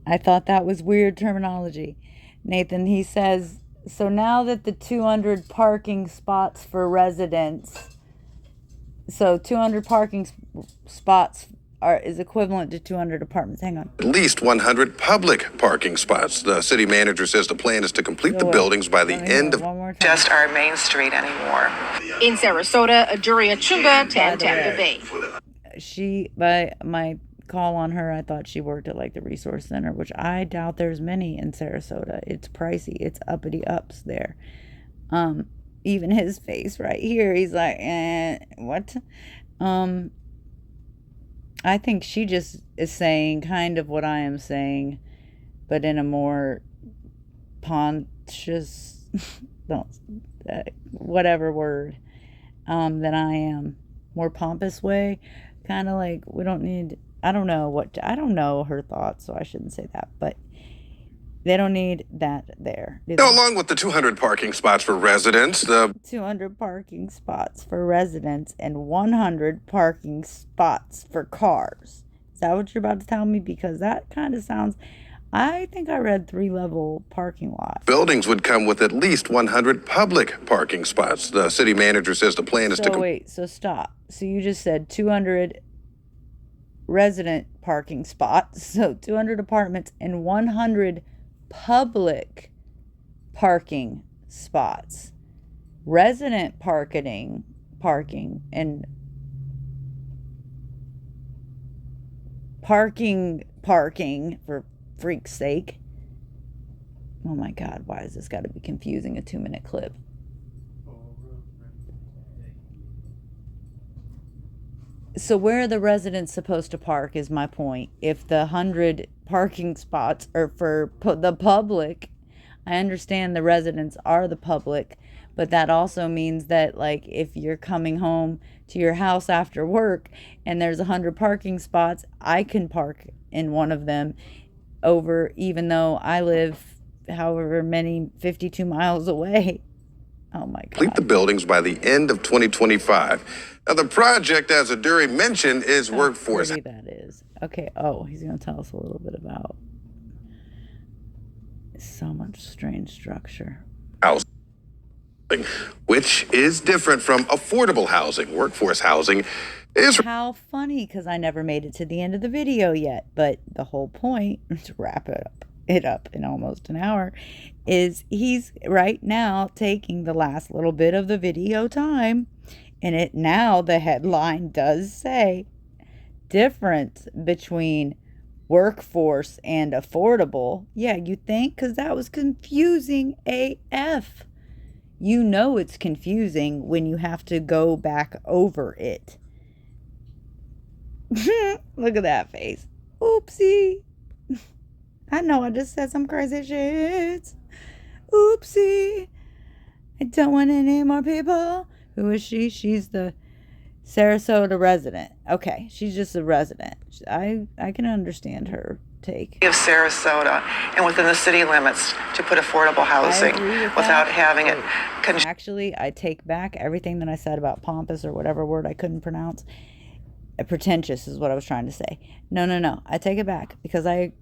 I thought that was weird terminology. Nathan, he says, so now that the 200 parking spots for residents, so 200 parking spots is equivalent to 200 apartments. Hang on. at least 100 public parking spots. The city manager says the plan is to complete the Wait, buildings by the let me end hear of it one more time. Just our main street anymore. In Sarasota, Ajuria Chunga, 10 the Tampa way. Bay. By my call on her, I thought she worked at like the resource center, which I doubt there's many in Sarasota. It's pricey. It's uppity ups there. Even his face right here, he's like, what? I think she just is saying kind of what I am saying, but in a more conscious, whatever word, than I am. More pompous way. Kind of like, we don't need, I don't know her thoughts, so I shouldn't say that, but they don't need that there. Now, along with the 200 parking spots for residents, the 200 parking spots for residents and 100 parking spots for cars. Is that what you're about to tell me? Because that kind of sounds, I think I read 3-level parking lot. buildings would come with at least 100 public parking spots. The city manager says the plan is to So wait, so stop. So you just said 200 resident parking spots, so 200 apartments and 100 public parking spots. Resident parking and parking for freak's sake. Oh my God, why has this got to be confusing? A 2-minute clip. So where are the residents supposed to park is my point. If the 100 parking spots are for the public, I understand the residents are the public, but that also means that, like, if you're coming home to your house after work and there's 100 parking spots, I can park in one of them over, even though I live however many 52 miles away. Oh my God. complete the buildings by the end of 2025. Now, the project, as Aduri mentioned, is workforce Pretty that is. Okay. Oh, he's going to tell us a little bit about so much strange structure. housing, which is different from affordable housing. Workforce housing is How funny, because I never made it to the end of the video yet. But the whole point, to wrap it up, it up in almost an hour, is he's right now taking the last little bit of the video time, and it now the headline does say difference between workforce and affordable. Yeah, you think? Because that was confusing AF. You know it's confusing when you have to go back over it. Look at that face. Oopsie. I know I just said some crazy shit. Oopsie. I don't want any more people. Who is she? She's the Sarasota resident. Okay, she's just a resident. I can understand her take. Of Sarasota and within the city limits to put affordable housing without having it. Actually, I take back everything that I said about pompous or whatever word I couldn't pronounce. Pretentious is what I was trying to say. No. I take it back because I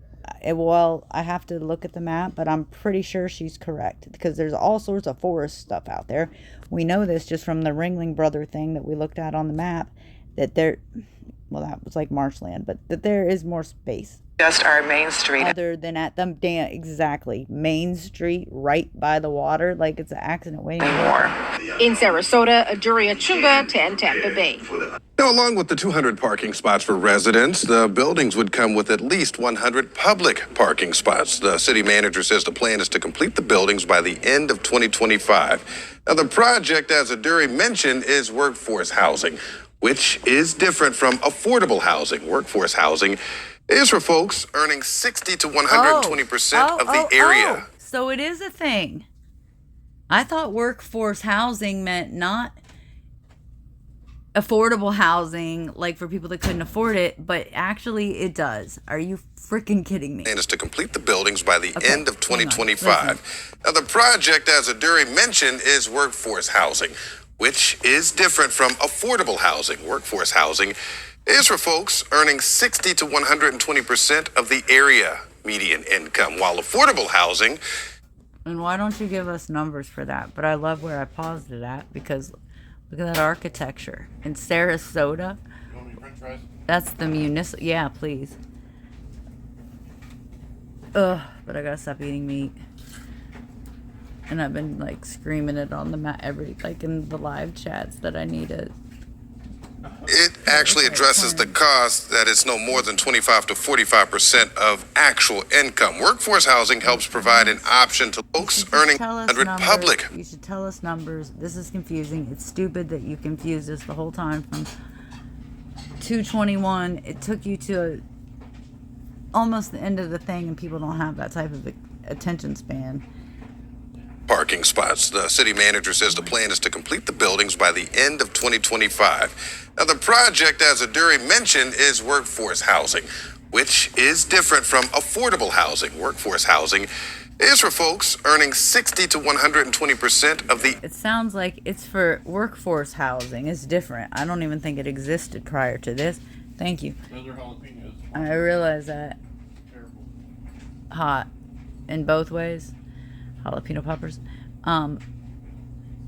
have to look at the map, but I'm pretty sure she's correct because there's all sorts of forest stuff out there. We know this just from the Ringling Brother thing that we looked at on the map, that that was like marshland, but that there is more space. Just our Main Street. Other than at the damn, exactly, Main Street right by the water, like it's an accident waiting. More. In Sarasota, Aduria Chunga, 10 Tampa Bay. Now, along with the 200 parking spots for residents, the buildings would come with at least 100 public parking spots. The city manager says the plan is to complete the buildings by the end of 2025. Now, the project, as Aduri mentioned, is workforce housing, which is different from affordable housing. Workforce housing is for folks earning 60 to 120% of the area. So it is a thing. I thought workforce housing meant not affordable housing, like for people that couldn't afford it, but actually it does. Are you freaking kidding me? And is to complete the buildings by the end of 2025. Now, the project, as Aduri mentioned, is workforce housing, which is different from affordable housing. Workforce housing is for folks earning 60 to 120% of the area median income, while affordable housing. And why don't you give us numbers for that? But I love where I paused it at because look at that architecture in Sarasota. You want me to french fries? That's the municipal. Yeah, please. Ugh, but I gotta stop eating meat. And I've been like screaming it on the mat in the live chats that I need it. It actually addresses the cost that it's no more than 25 to 45% of actual income. Workforce housing helps provide an option to folks earning 100 public. You should tell us numbers. This is confusing. It's stupid that you confused us the whole time from 221. It took you to almost the end of the thing, and people don't have that type of attention span. Parking spots. The city manager says the plan is to complete the buildings by the end of 2025. Now, the project, as Aduri mentioned, is workforce housing, which is different from affordable housing. Workforce housing is for folks earning 60 to 120% of the... It sounds like it's for workforce housing. It's different. I don't even think it existed prior to this. Thank you. Those are jalapenos. I realize that. Terrible. Hot in both ways. Jalapeno poppers.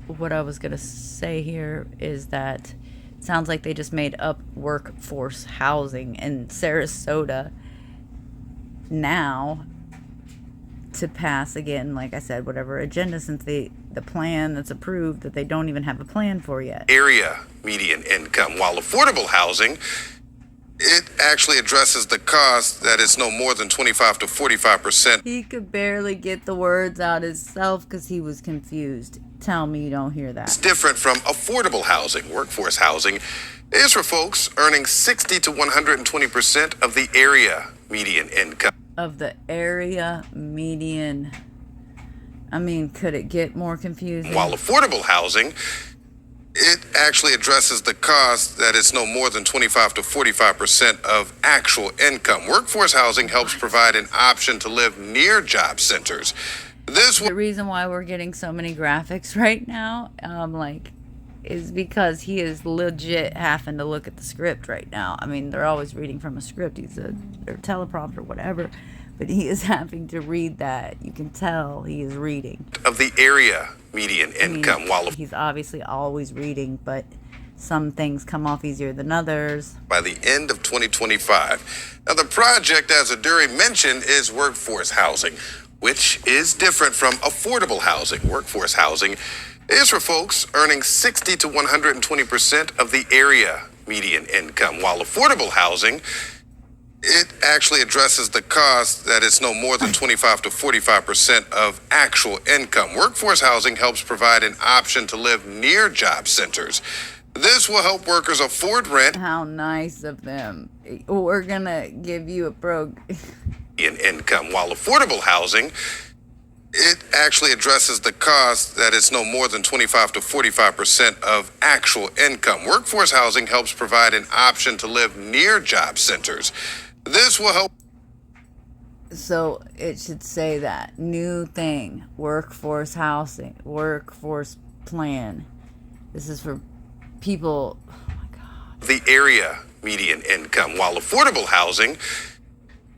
What I was going to say here is that it sounds like they just made up workforce housing in Sarasota now to pass again, like I said, whatever agenda, since the plan that's approved that they don't even have a plan for yet. Area median income, while affordable housing, it actually addresses the cost that it's no more than 25 to 45%. He could barely get the words out himself because he was confused. Tell me you don't hear that. It's different from affordable housing. Workforce housing is for folks earning 60 to 120% of the area median income. Of the area median. I mean, could it get more confusing? While affordable housing, it actually addresses the cost that it's no more than 25 to 45% of actual income. Workforce housing helps provide an option to live near job centers. The reason why we're getting so many graphics right now, is because he is legit having to look at the script right now. I mean, they're always reading from a script. He's a teleprompter, whatever. But he is having to read that. You can tell he is reading. Of the area median income. While he's obviously always reading, but Some things come off easier than others. By the end of 2025. Now, the project, as Aduri mentioned, is workforce housing, which is different from affordable housing. Workforce housing is for folks earning 60 to 120% of the area median income, while affordable housing, it actually addresses the cost that it's no more than 25 to 45% of actual income. Workforce housing helps provide an option to live near job centers. This will help workers afford rent. How nice of them. We're gonna give you a in income, while affordable housing, it actually addresses the cost that it's no more than 25 to 45% of actual income. Workforce housing helps provide an option to live near job centers. This will help. So it should say that new thing, workforce housing, workforce plan. This is for people. Oh my God. The area median income, while affordable housing,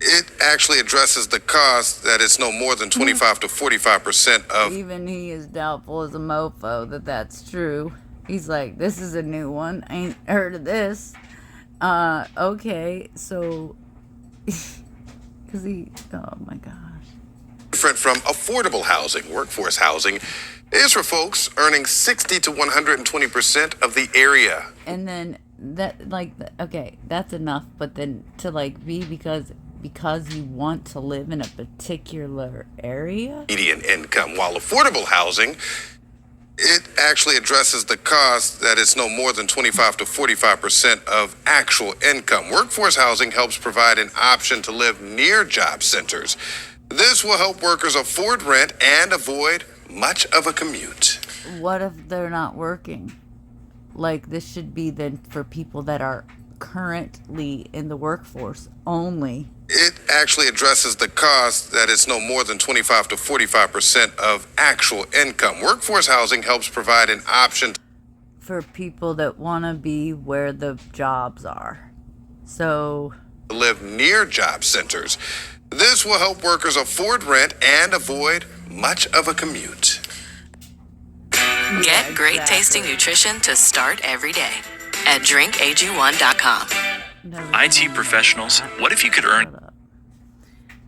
it actually addresses the cost that it's no more than 25 to 45% of. Even he is doubtful as a mofo that that's true. He's like, this is a new one. I ain't heard of this. Okay, so. Because oh my gosh. Different from affordable housing. Workforce housing is for folks earning 60 to 120% of the area. And then that, like, okay, that's enough. But then to like be because you want to live in a particular area. Median income, while affordable housing, it actually addresses the cost that it's no more than 25 to 45% of actual income. Workforce housing helps provide an option to live near job centers. This will help workers afford rent and avoid much of a commute. What if they're not working? Like, this should be then for people that are currently in the workforce only. It actually addresses the cost that it's no more than 25 to 45% of actual income. Workforce housing helps provide an option for people that want to be where the jobs are. So, to live near job centers. This will help workers afford rent and avoid much of a commute. Get great tasting nutrition to start every day at drinkag1.com. IT professionals, what if you could earn?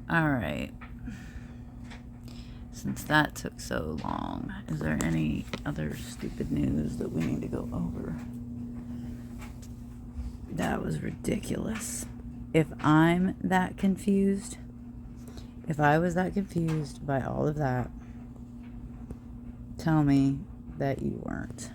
All right. Since that took so long, is there any other stupid news that we need to go over? That was ridiculous. If I'm that confused, if I was that confused by all of that, tell me that you weren't.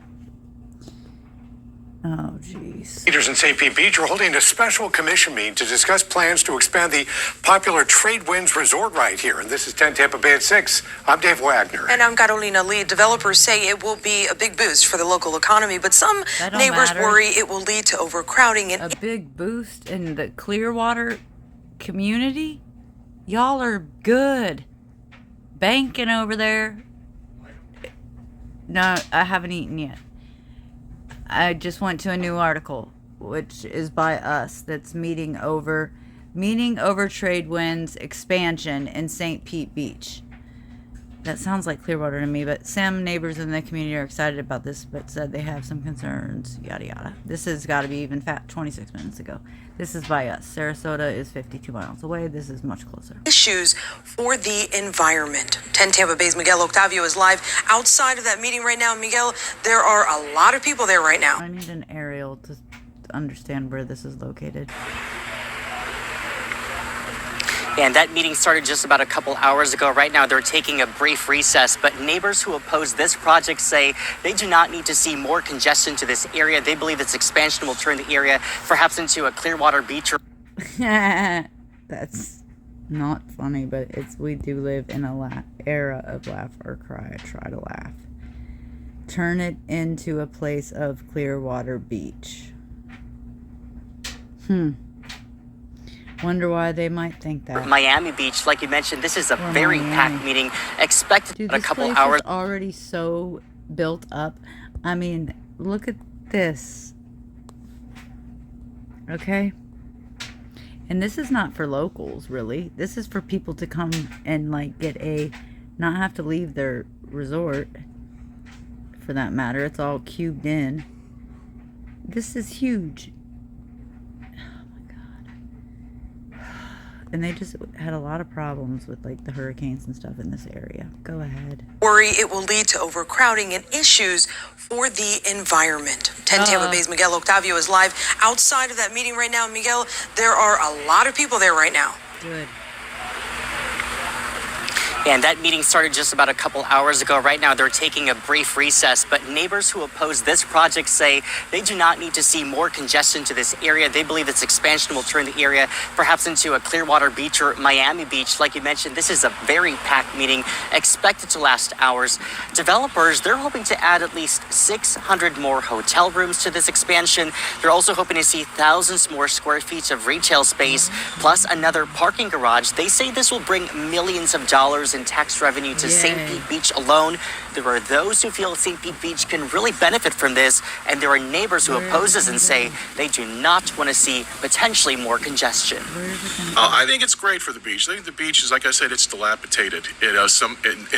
Oh, jeez. Leaders in St. Pete Beach are holding a special commission meeting to discuss plans to expand the popular Trade Winds resort right here. And this is 10 Tampa Bay at 6. I'm Dave Wagner. And I'm Carolina Lee. Developers say it will be a big boost for the local economy, but some neighbors worry it will lead to overcrowding. A big boost in the Clearwater community? Y'all are good. Banking over there. No, I haven't eaten yet. I just went to a new article, which is by us, that's meeting over Trade Winds expansion in St. Pete Beach. That sounds like Clearwater to me, but some neighbors in the community are excited about this, but said they have some concerns, yada yada. This has got to be even 26 minutes ago. This is by us. Sarasota is 52 miles away. This is much closer. Issues for the environment. 10 Tampa Bay's Miguel Octavio is live outside of that meeting right now. Miguel, there are a lot of people there right now. I need an aerial to understand where this is located. And that meeting started just about a couple hours ago. Right now, they're taking a brief recess, but neighbors who oppose this project say they do not need to see more congestion to this area. They believe this expansion will turn the area perhaps into a Clearwater Beach. That's not funny, but we do live in a era of laugh or cry. I try to laugh. Turn it into a place of Clearwater Beach. Wonder why they might think that. Miami Beach, like you mentioned, this is a very packed meeting. Expected in a couple hours. Is already so built up. I mean, look at this. Okay? And this is not for locals, really. This is for people to come and, like, not have to leave their resort, for that matter. It's all cubed in. This is huge. And they just had a lot of problems with like the hurricanes and stuff in this area. Go ahead. Worry it will lead to overcrowding and issues for the environment. 10 Tampa Bay's Miguel Octavio is live outside of that meeting right now. Miguel, there are a lot of people there right now. Good. And that meeting started just about a couple hours ago. Right now, they're taking a brief recess, but neighbors who oppose this project say they do not need to see more congestion to this area. They believe this expansion will turn the area perhaps into a Clearwater Beach or Miami Beach. Like you mentioned, this is a very packed meeting expected to last hours. Developers, they're hoping to add at least 600 more hotel rooms to this expansion. They're also hoping to see thousands more square feet of retail space, plus another parking garage. They say this will bring millions of dollars in tax revenue to St. Pete Beach alone. There are those who feel St. Pete Beach can really benefit from this, and there are neighbors who oppose this and say they do not want to see potentially more congestion. I think it's great for the beach. I think the beach is, like I said, it's dilapidated in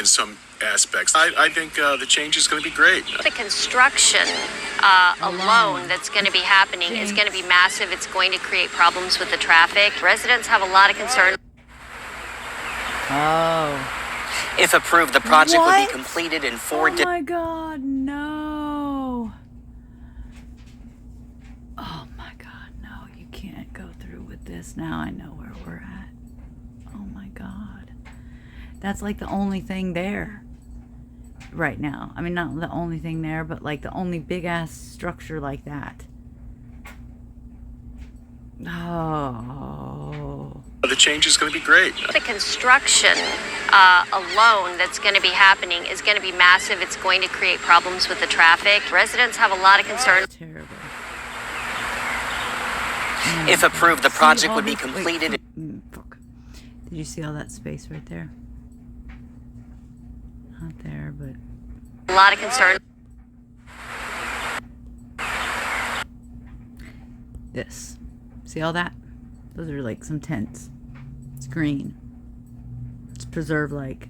some aspects. I think the change is going to be great. The construction alone that's going to be happening is going to be massive. It's going to create problems with the traffic. Residents have a lot of concern. Oh. If approved, the project would be completed in 4 Oh my God, no. Oh my God, no. You can't go through with this. Now I know where we're at. Oh my God. That's like the only thing there right now. I mean, not the only thing there, but like the only big ass structure like that. Oh. The change is going to be great. The construction alone that's going to be happening is going to be massive. It's going to create problems with the traffic. Residents have a lot of concern. Terrible. If approved, the project would be completed. Fuck. Did you see all that space right there? Not there, but A lot of concern. this. See all that? Those are like some tents. It's green. It's preserved like.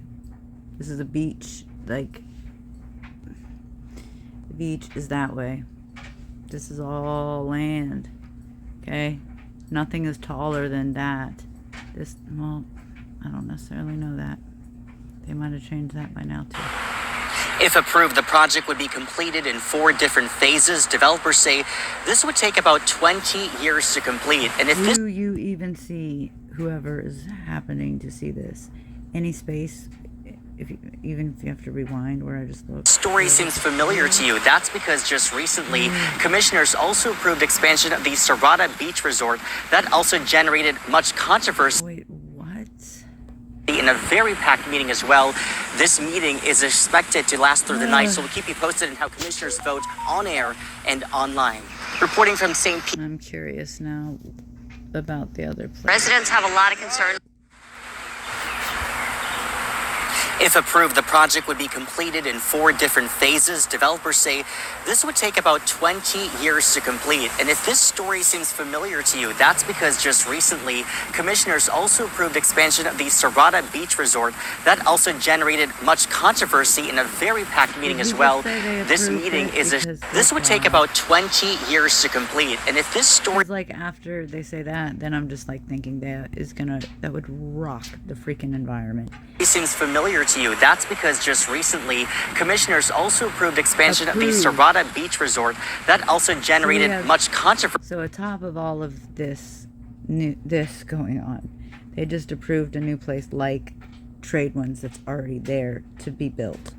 This is a beach. Like. The beach is that way. This is all land. Okay? Nothing is taller than that. This, well, I don't necessarily know that. They might have changed that by now too. If approved, the project would be completed in 4 different phases. Developers say this would take about 20 years to complete. And if this... Do you even see, whoever is happening to see this, any space, even if you have to rewind where I just looked? Story seems familiar to you. That's because just recently, commissioners also approved expansion of the Serrata Beach Resort. That also generated much controversy. Wait, what? In a very packed meeting as well. This meeting is expected to last through the night, so we'll keep you posted on how commissioners vote on air and online. Reporting from St. Pete. I'm curious now about the other place. Residents have a lot of concern. If approved, the project would be completed in 4 different phases. Developers say this would take about 20 years to complete. And if this story seems familiar to you, that's because just recently, commissioners also approved expansion of the Serrata Beach Resort. That also generated much controversy in a very packed meeting as well. This meeting is this would take about 20 years to complete. And if this story... Like after they say that, then I'm just like thinking that would rock the freaking environment. It seems familiar to you. That's because just recently, commissioners also approved expansion of the Serrata Beach Resort. That also generated much controversy. So atop of all of this going on, they just approved a new place like Trade Winds that's already there to be built.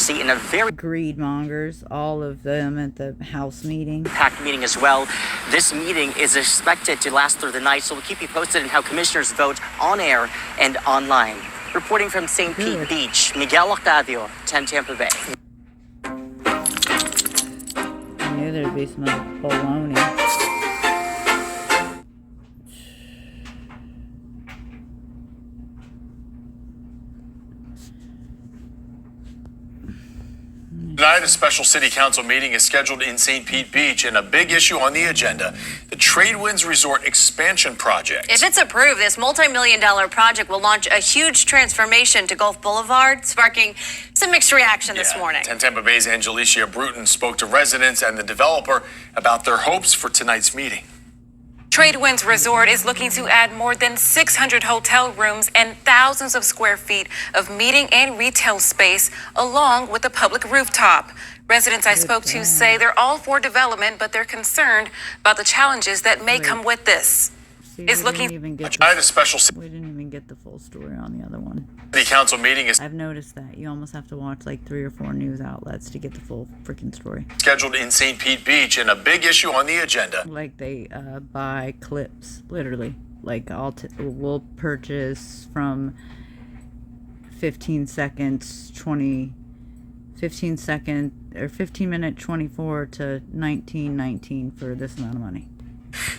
In a very greed mongers, all of them at the House meeting. Packed meeting as well. This meeting is expected to last through the night, so we'll keep you posted on how commissioners vote on air and online. Reporting from St. Pete Beach, Miguel Octavio, 10 Tampa Bay. I knew there'd be some baloney. Tonight, a special city council meeting is scheduled in St. Pete Beach, and a big issue on the agenda, the Tradewinds Resort expansion project. If it's approved, this multi-million-dollar project will launch a huge transformation to Gulf Boulevard, sparking some mixed reaction this morning. 10 Tampa Bay's Angelicia Bruton spoke to residents and the developer about their hopes for tonight's meeting. Tradewinds Resort is looking to add more than 600 hotel rooms and thousands of square feet of meeting and retail space, along with a public rooftop. Residents I spoke to say they're all for development, but they're concerned about the challenges that may come with this. See, we didn't even get the full story on the other one. The council meeting is I've noticed that you almost have to watch like 3 or 4 news outlets to get the full freaking story. scheduled in St. Pete Beach, and a big issue on the agenda. Like they buy clips, literally. Like we'll purchase from 15 seconds 15 minute 24 to 1919 for this amount of money.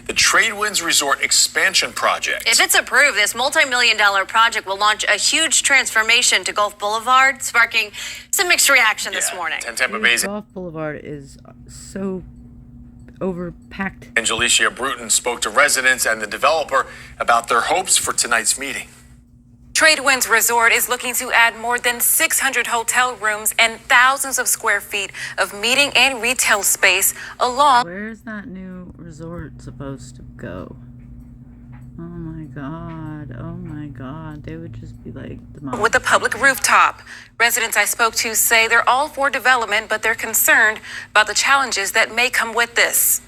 The Tradewinds Resort expansion project. If it's approved, this multi-million-dollar project will launch a huge transformation to Gulf Boulevard, sparking some mixed reaction this morning. 10 Tampa Bay's Gulf Boulevard is so overpacked. Angelicia Bruton spoke to residents and the developer about their hopes for tonight's meeting. Tradewinds Resort is looking to add more than 600 hotel rooms and thousands of square feet of meeting and retail space, along. Where's that new resort supposed to go? Oh my god, they would just be like the most. With a public rooftop. Residents I spoke to say they're all for development, but they're concerned about the challenges that may come with this.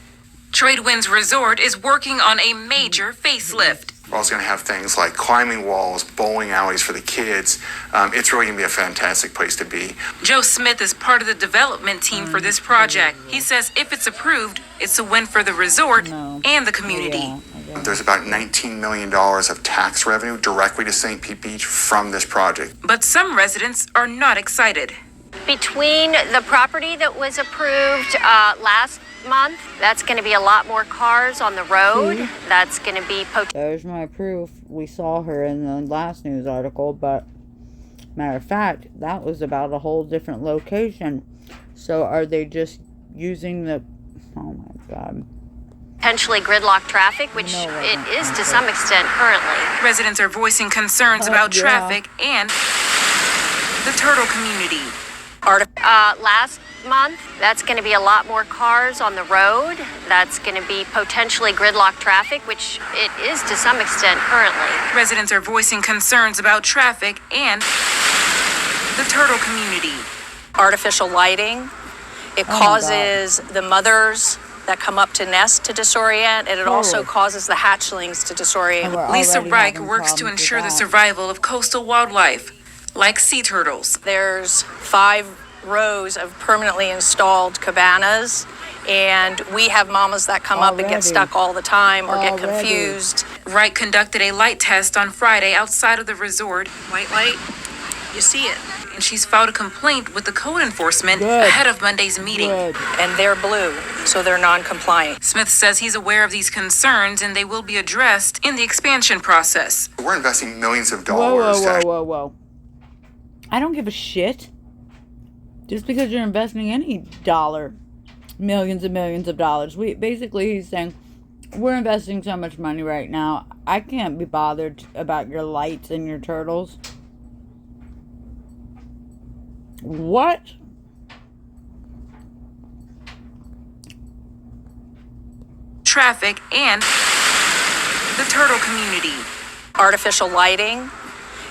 Tradewinds Resort is working on a major facelift. We're also going to have things like climbing walls, bowling alleys for the kids. It's really going to be a fantastic place to be. Joe Smith is part of the development team for this project. He says if it's approved, it's a win for the resort and the community. There's about $19 million of tax revenue directly to St. Pete Beach from this project. But some residents are not excited. Between the property that was approved last month, that's going to be a lot more cars on the road. That's going to be There's my proof. We saw her in the last news article, but matter of fact, that was about a whole different location. So are they just using the... Oh my god. potentially gridlock traffic, which it is to some extent currently. Residents are voicing concerns about traffic and the turtle community. Last month, that's going to be a lot more cars on the road. That's going to be potentially gridlock traffic, which it is to some extent currently. Residents are voicing concerns about traffic and the turtle community. Artificial lighting. It causes the mothers that come up to nest to disorient, and it also causes the hatchlings to disorient. Lisa Reich works to ensure the survival of coastal wildlife, like sea turtles. There's 5 rows of permanently installed cabanas, and we have mamas that come up and get stuck all the time or get confused. Reich conducted a light test on Friday outside of the resort. White light, you see it. And she's filed a complaint with the code enforcement ahead of Monday's meeting. And they're blue, so they're non-compliant. Smith says he's aware of these concerns and they will be addressed in the expansion process. We're investing millions of dollars. Whoa. I don't give a shit. Just because you're investing any dollar, millions and millions of dollars. Basically, he's saying, we're investing so much money right now, I can't be bothered about your lights and your turtles. What? Traffic and the turtle community. Artificial lighting.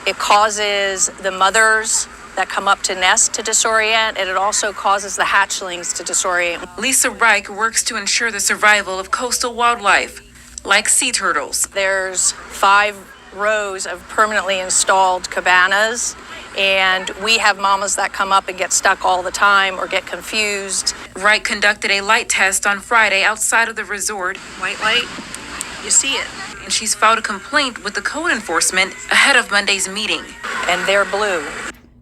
It causes the mothers that come up to nest to disorient, and it also causes the hatchlings to disorient. Lisa Reich works to ensure the survival of coastal wildlife, like sea turtles. There's 5 rows of permanently installed cabanas, and we have mamas that come up and get stuck all the time or get confused. Reich conducted a light test on Friday outside of the resort. White light, you see it. And she's filed a complaint with the code enforcement ahead of Monday's meeting. And they're blue.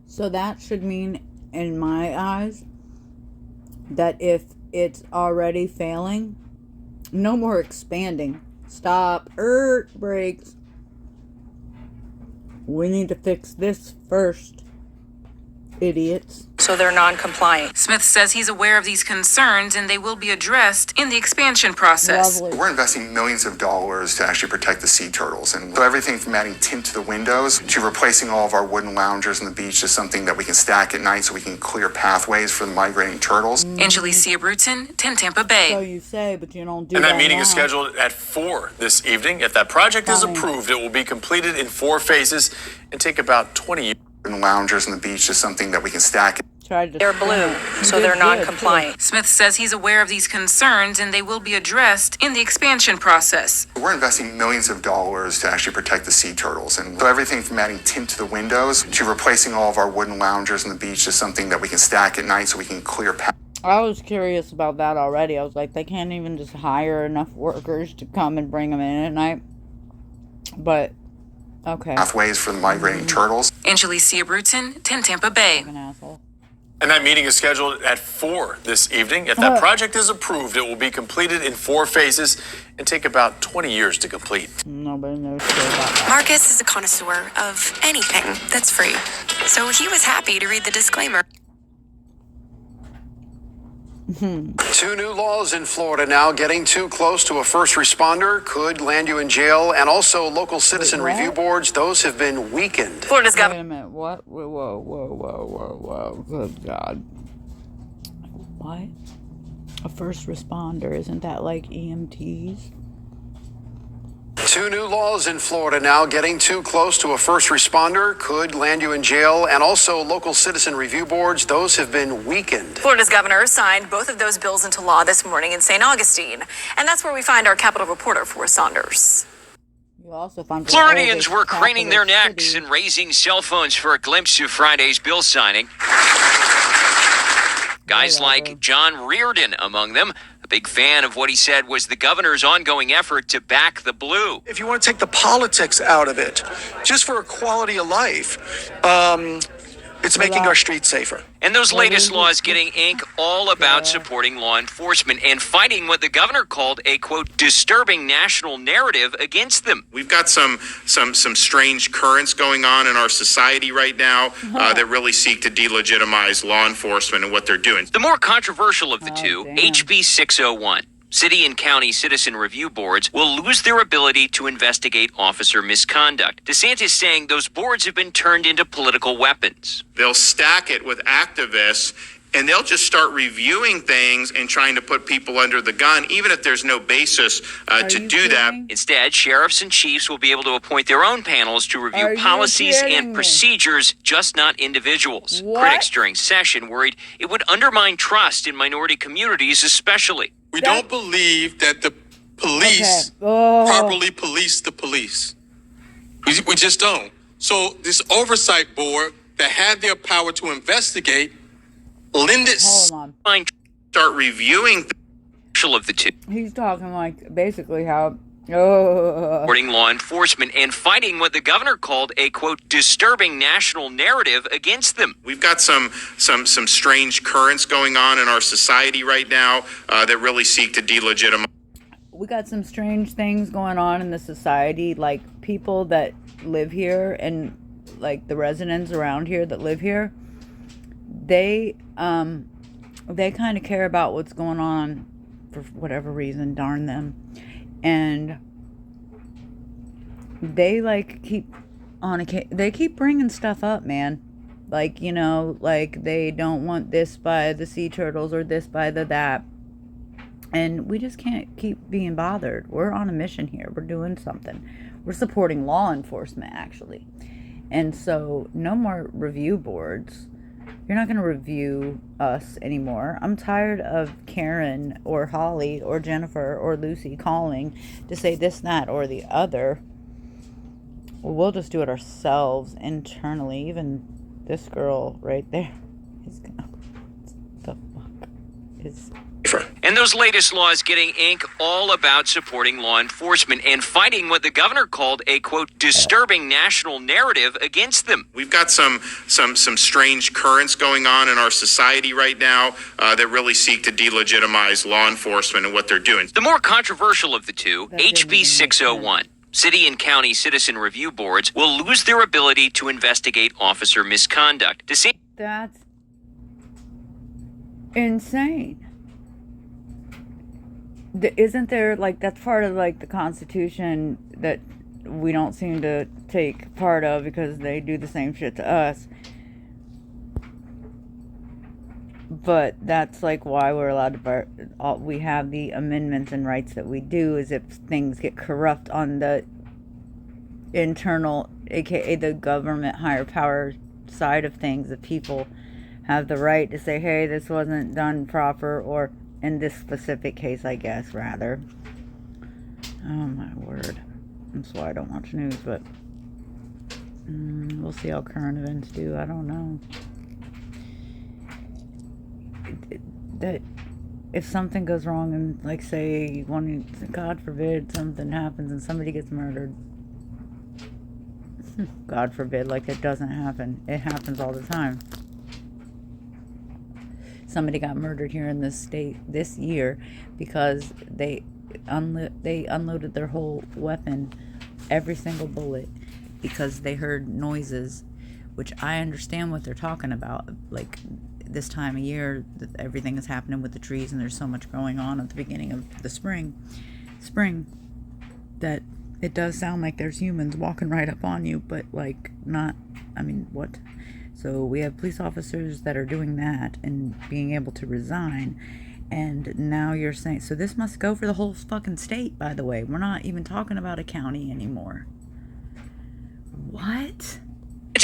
So that should mean, in my eyes, that if it's already failing, no more expanding. Stop. Brakes. We need to fix this first, idiots. so they're non-compliant. Smith says he's aware of these concerns and they will be addressed in the expansion process. We're investing millions of dollars to actually protect the sea turtles. And so everything from adding tint to the windows to replacing all of our wooden loungers on the beach to something that we can stack at night so we can clear pathways for the migrating turtles. Angelicia Bruton, 10 Tampa Bay. So you say, but you don't do And that meeting now. is scheduled at 4 this evening. If that project is approved, it will be completed in 4 phases and take about 20 years. And loungers on the beach is something that we can stack. They're blue, so they're non-compliant. Smith says he's aware of these concerns and they will be addressed in the expansion process. We're investing millions of dollars to actually protect the sea turtles. And so everything from adding tint to the windows to replacing all of our wooden loungers on the beach is something that we can stack at night so we can clear pathways. I was curious about that already. I was like, they can't even just hire enough workers to come and bring them in at night. But, okay. Pathways for the migrating turtles. Angelicia Bruton, 10 Tampa Bay. An asshole. And that meeting is scheduled at 4 this evening. If that project is approved, it will be completed in 4 phases and take about 20 years to complete. Nobody knows shit about that. Marcus is a connoisseur of anything that's free, so he was happy to read the disclaimer. 2 new laws in Florida now. Getting too close to a first responder could land you in jail, and also local citizen review boards, those have been weakened. Florida's Wait a minute. What? Whoa. Good God. What? A first responder? Isn't that like EMTs? 2 new laws in Florida now. Getting too close to a first responder could land you in jail, and also local citizen review boards, those have been weakened. Florida's governor signed both of those bills into law this morning in St. Augustine. And that's where we find our Capitol reporter, Forrest Saunders. You also find Floridians were craning their necks and raising cell phones for a glimpse of Friday's bill signing. Guys like John Reardon among them, a big fan of what he said was the governor's ongoing effort to back the blue. If you want to take the politics out of it, just for a quality of life, it's making our streets safer. And those latest laws getting ink all about supporting law enforcement and fighting what the governor called a, quote, disturbing national narrative against them. We've got some strange currents going on in our society right now that really seek to delegitimize law enforcement and what they're doing. The more controversial of the two, HB 601. City and county citizen review boards will lose their ability to investigate officer misconduct. DeSantis saying those boards have been turned into political weapons. They'll stack it with activists, and they'll just start reviewing things and trying to put people under the gun, even if there's no basis to do that. Instead, sheriffs and chiefs will be able to appoint their own panels to review policies and procedures, just not individuals. Critics during session worried it would undermine trust in minority communities especially. We don't believe that the police properly police the police. We just don't. So this oversight board that had their power to investigate, lend it. Hold on. Start reviewing of the two. He's talking like basically how supporting law enforcement and fighting what the governor called a, quote, disturbing national narrative against them. We've got some strange currents going on in our society right now that really seek to delegitimize. We got some strange things going on in the society, like people that live here and like the residents around here that live here, they kind of care about what's going on for whatever reason, darn them. And they keep bringing stuff up, man. Like, you know, like they don't want this by the sea turtles or this by the that. And we just can't keep being bothered. We're on a mission here. We're doing something. We're supporting law enforcement, actually. And so no more review boards. You're not going to review us anymore. I'm tired of Karen or Holly or Jennifer or Lucy calling to say this, that, or the other. Well, we'll just do it ourselves internally. Even this girl right there is going to... The fuck is... And those latest laws getting ink all about supporting law enforcement and fighting what the governor called a, quote, disturbing national narrative against them. We've got some strange currents going on in our society right now that really seek to delegitimize law enforcement and what they're doing. The more controversial of the two, HB 601. City and county citizen review boards will lose their ability to investigate officer misconduct. That's insane. Isn't there, like, that's part of, like, the Constitution that we don't seem to take part of because they do the same shit to us. But that's, like, why we're allowed to, we have the amendments and rights that we do, is if things get corrupt on the internal, aka the government higher power side of things, the people have the right to say, hey, this wasn't done proper, or in this specific case, I guess, rather. Oh my word. That's why I don't watch news, but we'll see how current events do. I don't know. That if something goes wrong and, like, say, God forbid, something happens and somebody gets murdered. God forbid, like, it doesn't happen. It happens all the time. Somebody got murdered here in this state this year because they unloaded their whole weapon, every single bullet, because they heard noises, which I understand what they're talking about. Like, this time of year, everything is happening with the trees, and there's so much going on at the beginning of the spring, that it does sound like there's humans walking right up on you, but, like, not, I mean, what? So we have police officers that are doing that and being able to resign. And now you're saying, so this must go for the whole fucking state, by the way. We're not even talking about a county anymore. What?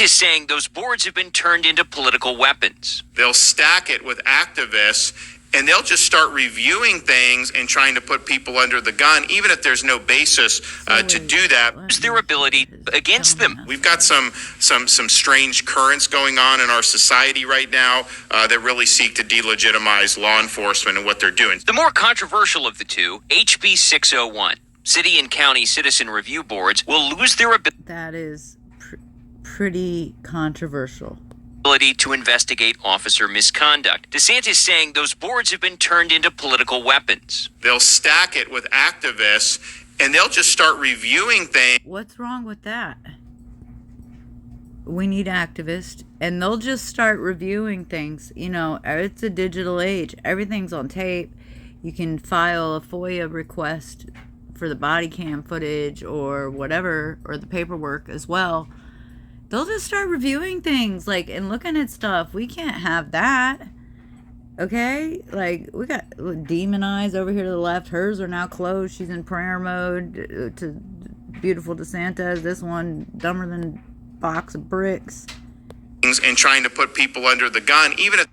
Is saying those boards have been turned into political weapons. They'll stack it with activists, and they'll just start reviewing things and trying to put people under the gun, even if there's no basis to do that. Use their ability against them. We've got some strange currents going on in our society right now that really seek to delegitimize law enforcement and what they're doing. The more controversial of the two, HB 601, city and county citizen review boards will lose their ability. That is pretty controversial. To investigate officer misconduct. DeSantis saying those boards have been turned into political weapons. They'll stack it with activists, and they'll just start reviewing things. What's wrong with that? We need activists, and they'll just start reviewing things. You know, it's a digital age. Everything's on tape. You can file a FOIA request for the body cam footage or whatever, or the paperwork as well. They'll just start reviewing things, like, and looking at stuff. We can't have that. Okay? Like, we got Demon Eyes over here to the left. Hers are now closed. She's in prayer mode. To beautiful DeSantis. This one, dumber than a box of bricks. And trying to put people under the gun, even if...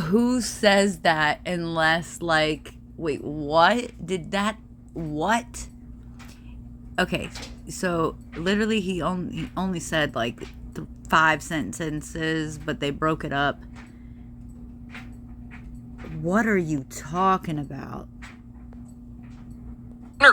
Who says that unless, like, wait, what? Did that... What? Okay, so literally he only said like 5 sentences, but they broke it up. What are you talking about?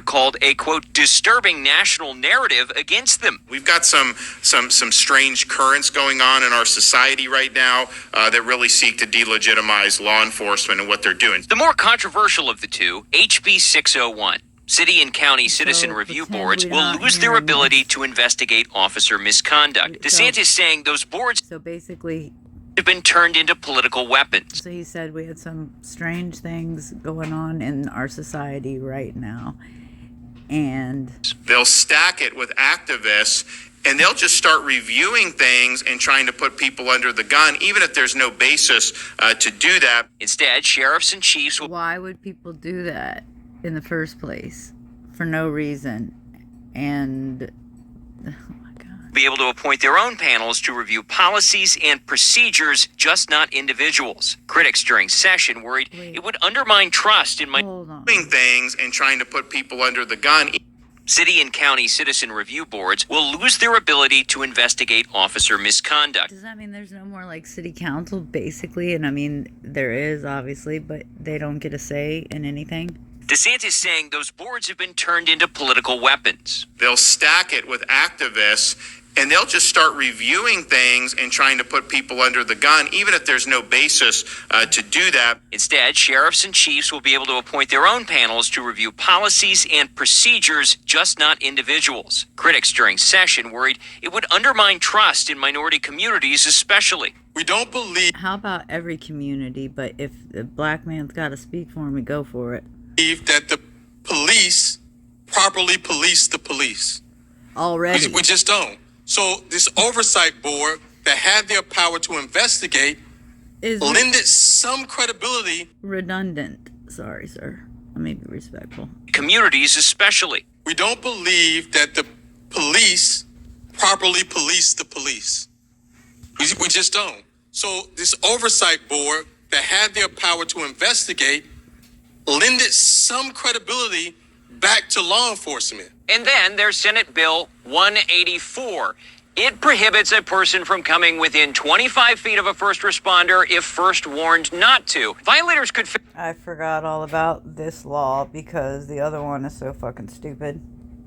Called a, quote, disturbing national narrative against them. We've got some strange currents going on in our society right now that really seek to delegitimize law enforcement and what they're doing. The more controversial of the two, HB 601. City and county citizen review boards will lose their ability to investigate officer misconduct. DeSantis saying those boards basically have been turned into political weapons. So he said we had some strange things going on in our society right now. And they'll stack it with activists, and they'll just start reviewing things and trying to put people under the gun, even if there's no basis to do that. Instead, sheriffs and chiefs will... Why would people do that in the first place? For no reason. And oh my God. Be able to appoint their own panels to review policies and procedures, just not individuals. Critics during session worried it would undermine trust in doing things and trying to put people under the gun. City and county citizen review boards will lose their ability to investigate officer misconduct. Does that mean there's no more, like, city council, basically? And I mean, there is, obviously, but they don't get a say in anything? DeSantis saying those boards have been turned into political weapons. They'll stack it with activists, and they'll just start reviewing things and trying to put people under the gun, even if there's no basis to do that. Instead, sheriffs and chiefs will be able to appoint their own panels to review policies and procedures, just not individuals. Critics during session worried it would undermine trust in minority communities especially. We don't believe How about every community, but if the black man's got to speak for him, we go for it. that the police properly police the police. Already. We just don't. So this oversight board that had their power to investigate Is lended some credibility. redundant. Sorry, sir. Let me be respectful. Communities especially. We don't believe that the police properly police the police. We just don't. So this oversight board that had their power to investigate lended some credibility back to law enforcement. And then there's Senate Bill 184. It prohibits a person from coming within 25 feet of a first responder if first warned not to. Violators could I forgot all about this law because the other one is so fucking stupid.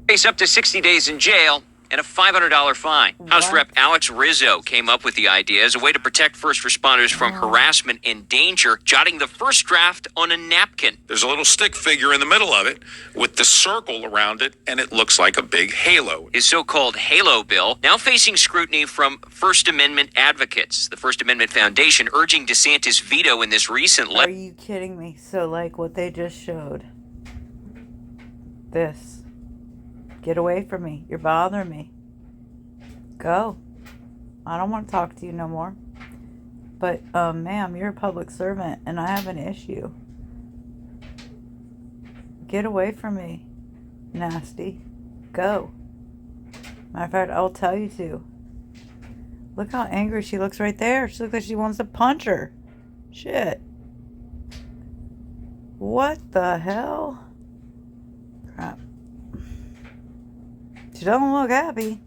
face up to 60 days in jail and a $500 fine. House Rep Alex Rizzo came up with the idea as a way to protect first responders from harassment and danger, jotting the first draft on a napkin. There's a little stick figure in the middle of it with the circle around it, and it looks like a big halo. His so-called Halo bill now facing scrutiny from First Amendment advocates. The First Amendment Foundation urging DeSantis' veto in this recent Are you kidding me? So like what they just showed. This. Get away from me. You're bothering me. Go. I don't want to talk to you no more. But, ma'am, you're a public servant and I have an issue. Get away from me. Nasty. Go. Matter of fact, I'll tell you to. Look how angry she looks right there. She looks like she wants to punch her. Shit. What the hell? Crap. She don't look happy.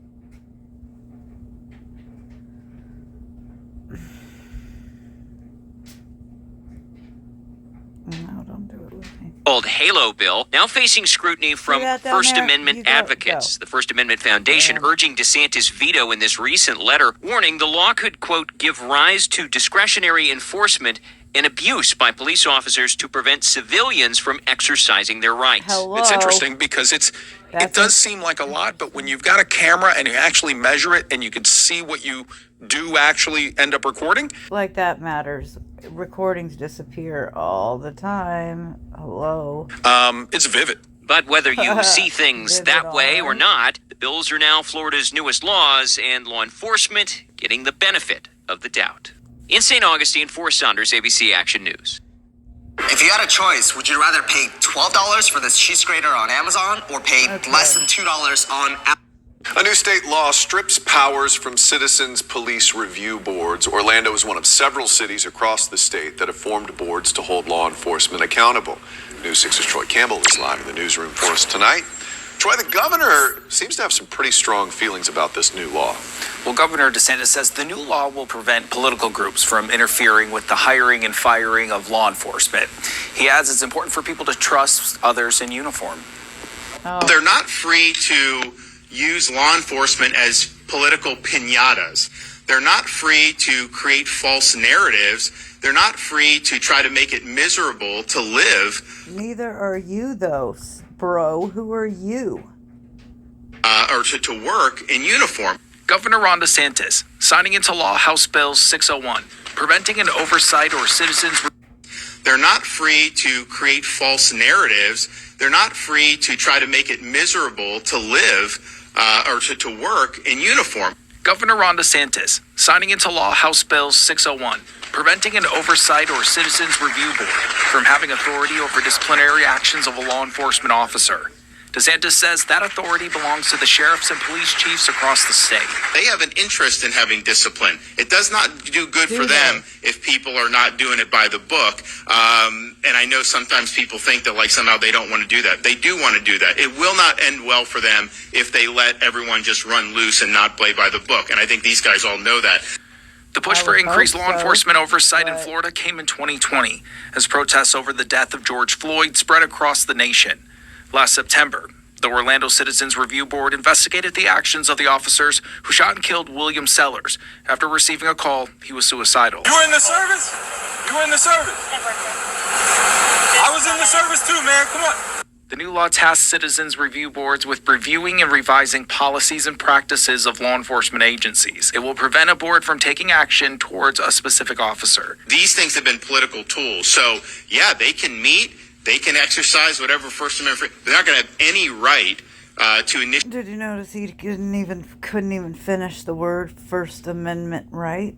No, don't do it with me. Called Halo bill, now facing scrutiny from First Amendment advocates. The First Amendment Foundation urging DeSantis' veto in this recent letter, warning the law could, quote, give rise to discretionary enforcement and abuse by police officers to prevent civilians from exercising their rights. It's interesting because it does seem like a lot, but when you've got a camera and you actually measure it and you can see what you do actually end up recording. Like that matters. Recordings disappear all the time. Hello. It's vivid. But whether you see things that way or not, the bills are now Florida's newest laws, and law enforcement getting the benefit of the doubt. In St. Augustine, for Saunders, ABC Action News. If you had a choice, would you rather pay $12 for this cheese grater on Amazon or pay less than $2 on Amazon? A new state law strips powers from citizens' police review boards. Orlando is one of several cities across the state that have formed boards to hold law enforcement accountable. News 6's Troy Campbell is live in the newsroom for us tonight. Troy, the governor seems to have some pretty strong feelings about this new law. Well, Governor DeSantis says the new law will prevent political groups from interfering with the hiring and firing of law enforcement. He adds it's important for people to trust others in uniform. They're not free to use law enforcement as political piñatas. They're not free to create false narratives. They're not free to try to make it miserable to live. Neither are you, though, bro. Who are you? Or to work in uniform. Governor Ron DeSantis signing into law House Bill 601, preventing an oversight or citizens. They're not free to create false narratives. They're not free to try to make it miserable to live or to work in uniform. Governor Ron DeSantis signing into law House Bill 601, preventing an oversight or citizens review board from having authority over disciplinary actions of a law enforcement officer. DeSantis says that authority belongs to the sheriffs and police chiefs across the state. They have an interest in having discipline. It does not do good for them if people are not doing it by the book. And I know sometimes people think that like somehow they don't want to do that. They do want to do that. It will not end well for them if they let everyone just run loose and not play by the book. And I think these guys all know that. The push for increased law enforcement oversight in Florida came in 2020 as protests over the death of George Floyd spread across the nation. Last September, The Orlando Citizens Review Board investigated the actions of the officers who shot and killed William Sellers. After receiving a call, he was suicidal. You were in the service? You were in the service? I was in the service too, man. Come on. The new law tasks citizens review boards with reviewing and revising policies and practices of law enforcement agencies. It will prevent a board from taking action towards a specific officer. These things have been political tools. So, yeah, they can meet, they can exercise whatever First Amendment. They're not going to have any right to initiate. Did you notice he couldn't even finish the word First Amendment right?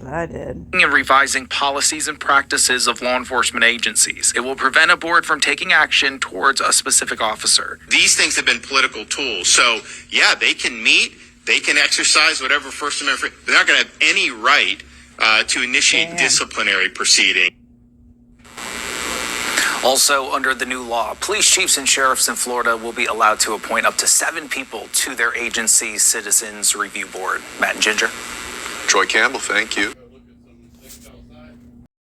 I did. And revising policies and practices of law enforcement agencies. It will prevent a board from taking action towards a specific officer. These things have been political tools. So, yeah, they can meet, they can exercise whatever First Amendment. They're not going to have any right to initiate disciplinary proceeding. Also, under the new law, police chiefs and sheriffs in Florida will be allowed to appoint up to 7 people to their agency's Citizens Review Board. Matt and Ginger. Troy Campbell, thank you.